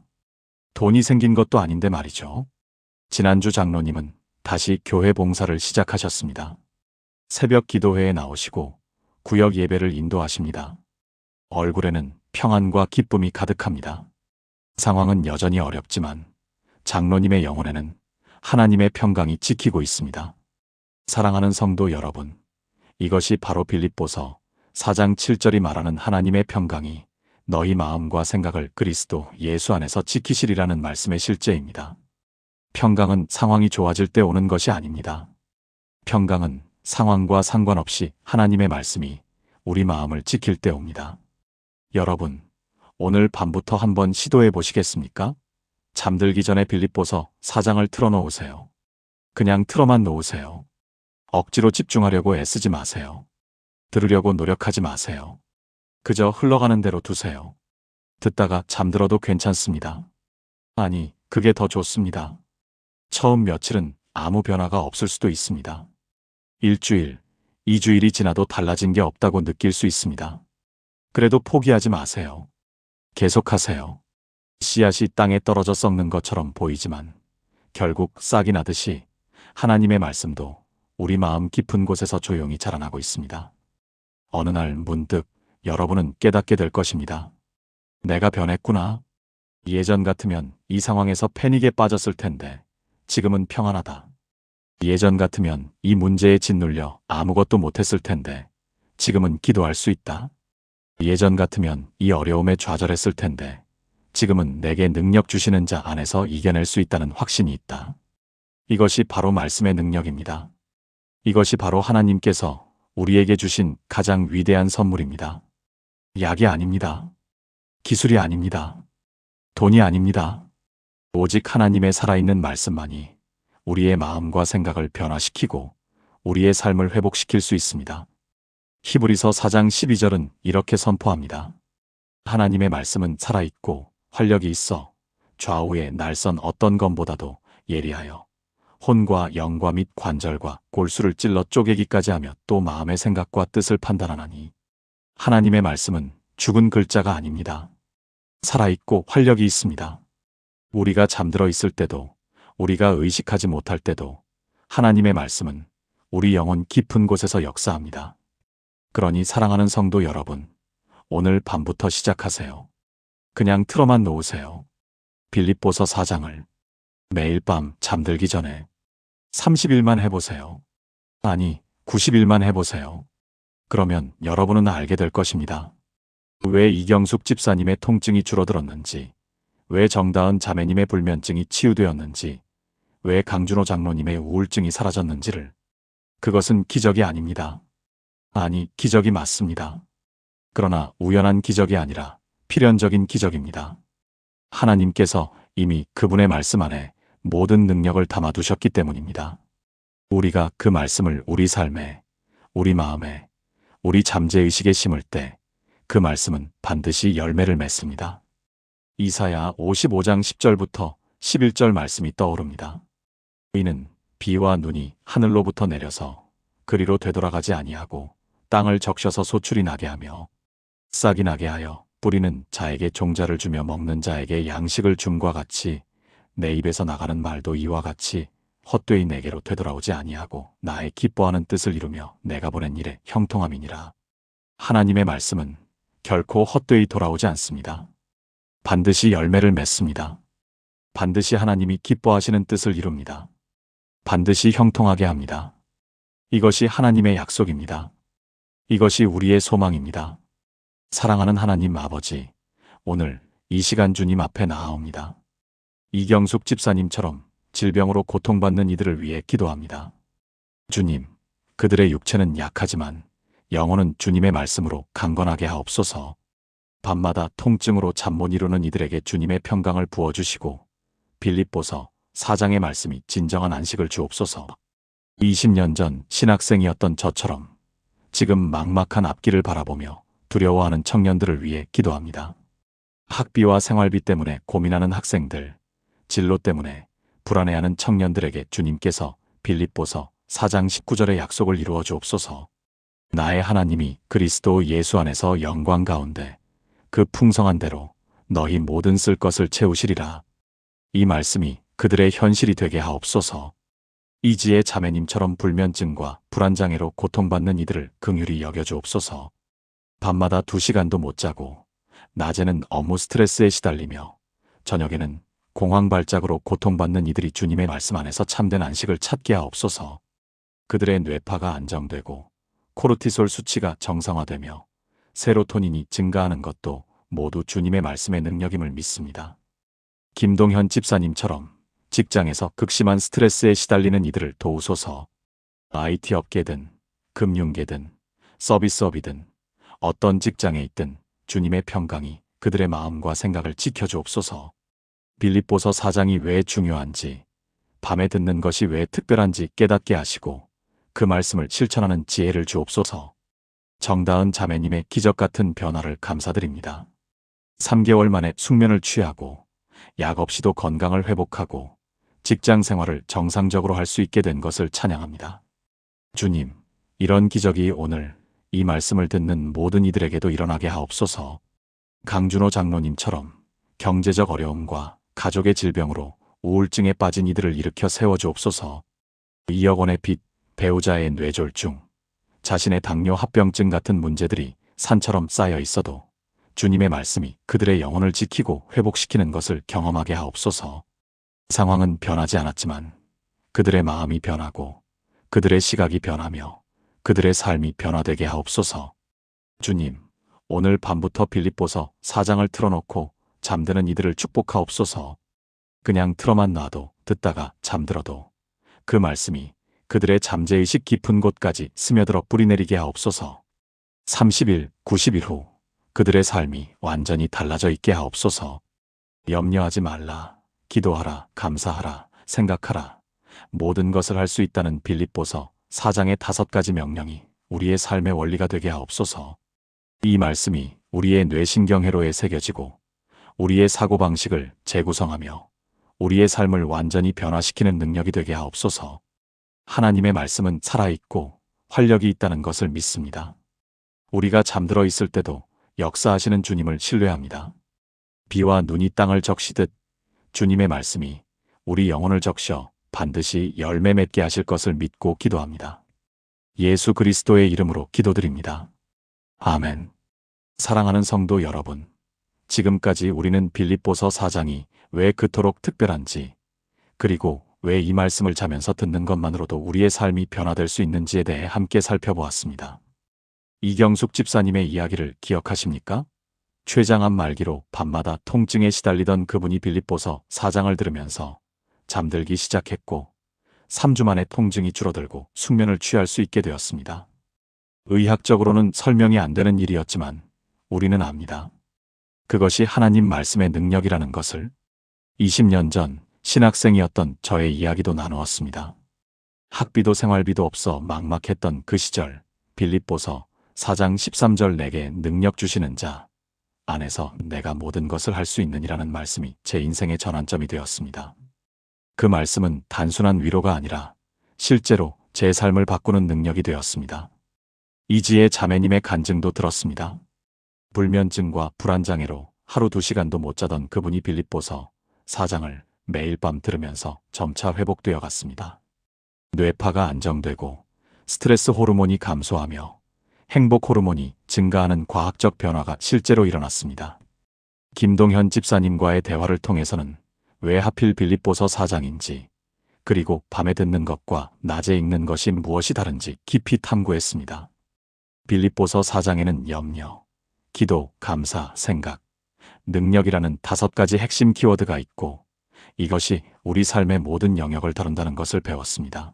돈이 생긴 것도 아닌데 말이죠. 지난주 장로님은 다시 교회 봉사를 시작하셨습니다. 새벽 기도회에 나오시고 구역 예배를 인도하십니다. 얼굴에는 평안과 기쁨이 가득합니다. 상황은 여전히 어렵지만 장로님의 영혼에는 하나님의 평강이 지키고 있습니다. 사랑하는 성도 여러분, 이것이 바로 빌립보서 4장 7절이 말하는 하나님의 평강이 너희 마음과 생각을 그리스도 예수 안에서 지키시리라는 말씀의 실제입니다. 평강은 상황이 좋아질 때 오는 것이 아닙니다. 평강은 상황과 상관없이 하나님의 말씀이 우리 마음을 지킬 때 옵니다. 여러분, 오늘 밤부터 한번 시도해 보시겠습니까? 잠들기 전에 빌립보서 4장을 틀어놓으세요. 그냥 틀어만 놓으세요. 억지로 집중하려고 애쓰지 마세요. 들으려고 노력하지 마세요. 그저 흘러가는 대로 두세요. 듣다가 잠들어도 괜찮습니다. 아니, 그게 더 좋습니다. 처음 며칠은 아무 변화가 없을 수도 있습니다. 일주일, 2주일이 지나도 달라진 게 없다고 느낄 수 있습니다. 그래도 포기하지 마세요. 계속하세요. 씨앗이 땅에 떨어져 썩는 것처럼 보이지만 결국 싹이 나듯이 하나님의 말씀도 우리 마음 깊은 곳에서 조용히 자라나고 있습니다. 어느 날 문득 여러분은 깨닫게 될 것입니다. 내가 변했구나. 예전 같으면 이 상황에서 패닉에 빠졌을 텐데 지금은 평안하다. 예전 같으면 이 문제에 짓눌려 아무것도 못했을 텐데 지금은 기도할 수 있다. 예전 같으면 이 어려움에 좌절했을 텐데 지금은 내게 능력 주시는 자 안에서 이겨낼 수 있다는 확신이 있다. 이것이 바로 말씀의 능력입니다. 이것이 바로 하나님께서 우리에게 주신 가장 위대한 선물입니다. 약이 아닙니다. 기술이 아닙니다. 돈이 아닙니다. 오직 하나님의 살아있는 말씀만이 우리의 마음과 생각을 변화시키고 우리의 삶을 회복시킬 수 있습니다. 히브리서 4장 12절은 이렇게 선포합니다. 하나님의 말씀은 살아있고 활력이 있어 좌우의 날선 어떤 검보다도 예리하여 혼과 영과 및 관절과 골수를 찔러 쪼개기까지 하며 또 마음의 생각과 뜻을 판단하나니 하나님의 말씀은 죽은 글자가 아닙니다. 살아있고 활력이 있습니다. 우리가 잠들어 있을 때도 우리가 의식하지 못할 때도 하나님의 말씀은 우리 영혼 깊은 곳에서 역사합니다. 그러니 사랑하는 성도 여러분, 오늘 밤부터 시작하세요. 그냥 틀어만 놓으세요. 빌립보서 4장을 매일 밤 잠들기 전에 30일만 해보세요. 아니, 90일만 해보세요. 그러면 여러분은 알게 될 것입니다. 왜 이경숙 집사님의 통증이 줄어들었는지, 왜 정다은 자매님의 불면증이 치유되었는지, 왜 강준호 장로님의 우울증이 사라졌는지를. 그것은 기적이 아닙니다. 아니, 기적이 맞습니다. 그러나 우연한 기적이 아니라 필연적인 기적입니다. 하나님께서 이미 그분의 말씀 안에 모든 능력을 담아두셨기 때문입니다. 우리가 그 말씀을 우리 삶에, 우리 마음에, 우리 잠재의식에 심을 때 그 말씀은 반드시 열매를 맺습니다. 이사야 55장 10절부터 11절 말씀이 떠오릅니다. 이는 비와 눈이 하늘로부터 내려서 그리로 되돌아가지 아니하고 땅을 적셔서 소출이 나게 하며 싹이 나게 하여 뿌리는 자에게 종자를 주며 먹는 자에게 양식을 줌과 같이 내 입에서 나가는 말도 이와 같이 헛되이 내게로 되돌아오지 아니하고 나의 기뻐하는 뜻을 이루며 내가 보낸 일에 형통함이니라. 하나님의 말씀은 결코 헛되이 돌아오지 않습니다. 반드시 열매를 맺습니다. 반드시 하나님이 기뻐하시는 뜻을 이룹니다. 반드시 형통하게 합니다. 이것이 하나님의 약속입니다. 이것이 우리의 소망입니다. 사랑하는 하나님 아버지, 오늘 이 시간 주님 앞에 나아옵니다. 이경숙 집사님처럼 질병으로 고통받는 이들을 위해 기도합니다. 주님, 그들의 육체는 약하지만 영혼은 주님의 말씀으로 강건하게 하옵소서. 밤마다 통증으로 잠 못 이루는 이들에게 주님의 평강을 부어주시고 빌립보서 4장의 말씀이 진정한 안식을 주옵소서. 20년 전 신학생이었던 저처럼 지금 막막한 앞길을 바라보며 두려워하는 청년들을 위해 기도합니다. 학비와 생활비 때문에 고민하는 학생들, 진로 때문에 불안해하는 청년들에게 주님께서 빌립보서 4장 19절의 약속을 이루어 주옵소서. 나의 하나님이 그리스도 예수 안에서 영광 가운데 그 풍성한 대로 너희 모든 쓸 것을 채우시리라. 이 말씀이 그들의 현실이 되게 하옵소서. 이지의 자매님처럼 불면증과 불안장애로 고통받는 이들을 긍휼히 여겨주옵소서. 밤마다 2시간도 못 자고 낮에는 업무 스트레스에 시달리며 저녁에는 공황 발작으로 고통받는 이들이 주님의 말씀 안에서 참된 안식을 찾게 하옵소서. 그들의 뇌파가 안정되고 코르티솔 수치가 정상화되며 세로토닌이 증가하는 것도 모두 주님의 말씀의 능력임을 믿습니다. 김동현 집사님처럼 직장에서 극심한 스트레스에 시달리는 이들을 도우소서. IT 업계든 금융계든 서비스업이든 어떤 직장에 있든 주님의 평강이 그들의 마음과 생각을 지켜주옵소서. 빌립보서 4장이 왜 중요한지, 밤에 듣는 것이 왜 특별한지 깨닫게 하시고 그 말씀을 실천하는 지혜를 주옵소서. 정다은 자매님의 기적 같은 변화를 감사드립니다. 3개월 만에 숙면을 취하고 약 없이도 건강을 회복하고 직장 생활을 정상적으로 할 수 있게 된 것을 찬양합니다. 주님, 이런 기적이 오늘 이 말씀을 듣는 모든 이들에게도 일어나게 하옵소서. 강준호 장로님처럼 경제적 어려움과 가족의 질병으로 우울증에 빠진 이들을 일으켜 세워주옵소서. 2억 원의 빚, 배우자의 뇌졸중, 자신의 당뇨 합병증 같은 문제들이 산처럼 쌓여 있어도 주님의 말씀이 그들의 영혼을 지키고 회복시키는 것을 경험하게 하옵소서. 상황은 변하지 않았지만 그들의 마음이 변하고 그들의 시각이 변하며 그들의 삶이 변화되게 하옵소서. 주님, 오늘 밤부터 빌립보서 4장을 틀어놓고 잠드는 이들을 축복하옵소서. 그냥 틀어만 놔도 듣다가 잠들어도 그 말씀이 그들의 잠재의식 깊은 곳까지 스며들어 뿌리내리게 하옵소서. 30일, 90일 후 그들의 삶이 완전히 달라져 있게 하옵소서. 염려하지 말라, 기도하라, 감사하라, 생각하라. 모든 것을 할 수 있다는 빌립보서 4장의 5가지 명령이 우리의 삶의 원리가 되게 하옵소서. 이 말씀이 우리의 뇌신경회로에 새겨지고 우리의 사고방식을 재구성하며 우리의 삶을 완전히 변화시키는 능력이 되게 하옵소서. 하나님의 말씀은 살아있고 활력이 있다는 것을 믿습니다. 우리가 잠들어 있을 때도 역사하시는 주님을 신뢰합니다. 비와 눈이 땅을 적시듯 주님의 말씀이 우리 영혼을 적셔 반드시 열매 맺게 하실 것을 믿고 기도합니다. 예수 그리스도의 이름으로 기도드립니다. 아멘. 사랑하는 성도 여러분, 지금까지 우리는 빌립보서 4장이 왜 그토록 특별한지, 그리고 왜 이 말씀을 자면서 듣는 것만으로도 우리의 삶이 변화될 수 있는지에 대해 함께 살펴보았습니다. 이경숙 집사님의 이야기를 기억하십니까? 췌장암 말기로 밤마다 통증에 시달리던 그분이 빌립보서 4장을 들으면서 잠들기 시작했고 3주 만에 통증이 줄어들고 숙면을 취할 수 있게 되었습니다. 의학적으로는 설명이 안 되는 일이었지만 우리는 압니다. 그것이 하나님 말씀의 능력이라는 것을. 20년 전 신학생이었던 저의 이야기도 나누었습니다. 학비도 생활비도 없어 막막했던 그 시절, 빌립보서 4장 13절 내게 능력 주시는 자 안에서 내가 모든 것을 할 수 있느니라는 말씀이 제 인생의 전환점이 되었습니다. 그 말씀은 단순한 위로가 아니라 실제로 제 삶을 바꾸는 능력이 되었습니다. 이지혜 자매님의 간증도 들었습니다. 불면증과 불안장애로 하루 2시간도 못 자던 그분이 빌립보서 4장을 매일 밤 들으면서 점차 회복되어 갔습니다. 뇌파가 안정되고 스트레스 호르몬이 감소하며 행복 호르몬이 증가하는 과학적 변화가 실제로 일어났습니다. 김동현 집사님과의 대화를 통해서는 왜 하필 빌립보서 4장인지, 그리고 밤에 듣는 것과 낮에 읽는 것이 무엇이 다른지 깊이 탐구했습니다. 빌립보서 4장에는 염려, 기도, 감사, 생각, 능력이라는 5가지 핵심 키워드가 있고 이것이 우리 삶의 모든 영역을 다룬다는 것을 배웠습니다.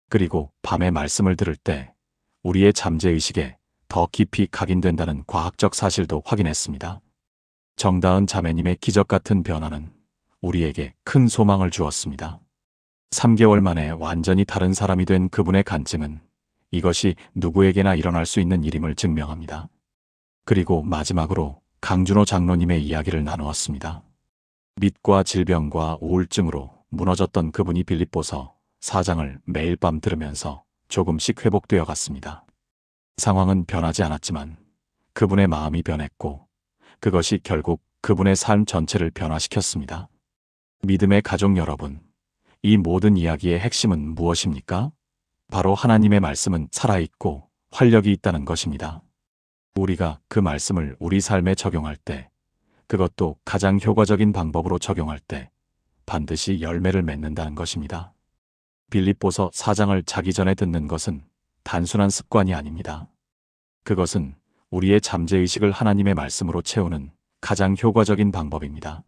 그리고 밤에 말씀을 들을 때 우리의 잠재의식에 더 깊이 각인된다는 과학적 사실도 확인했습니다. 정다은 자매님의 기적 같은 변화는 우리에게 큰 소망을 주었습니다. 3개월 만에 완전히 다른 사람이 된 그분의 간증은 이것이 누구에게나 일어날 수 있는 일임을 증명합니다. 그리고 마지막으로 강준호 장로님의 이야기를 나누었습니다. 믿과 질병과 우울증으로 무너졌던 그분이 빌립보서 4장을 매일 밤 들으면서 조금씩 회복되어 갔습니다. 상황은 변하지 않았지만 그분의 마음이 변했고 그것이 결국 그분의 삶 전체를 변화시켰습니다. 믿음의 가족 여러분, 이 모든 이야기의 핵심은 무엇입니까? 바로 하나님의 말씀은 살아있고 활력이 있다는 것입니다. 우리가 그 말씀을 우리 삶에 적용할 때, 그것도 가장 효과적인 방법으로 적용할 때 반드시 열매를 맺는다는 것입니다. 빌립보서 4장을 자기 전에 듣는 것은 단순한 습관이 아닙니다. 그것은 우리의 잠재의식을 하나님의 말씀으로 채우는 가장 효과적인 방법입니다.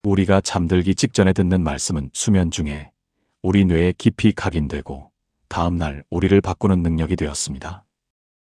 우리가 잠들기 직전에 듣는 말씀은 수면 중에 우리 뇌에 깊이 각인되고 다음날 우리를 바꾸는 능력이 되었습니다.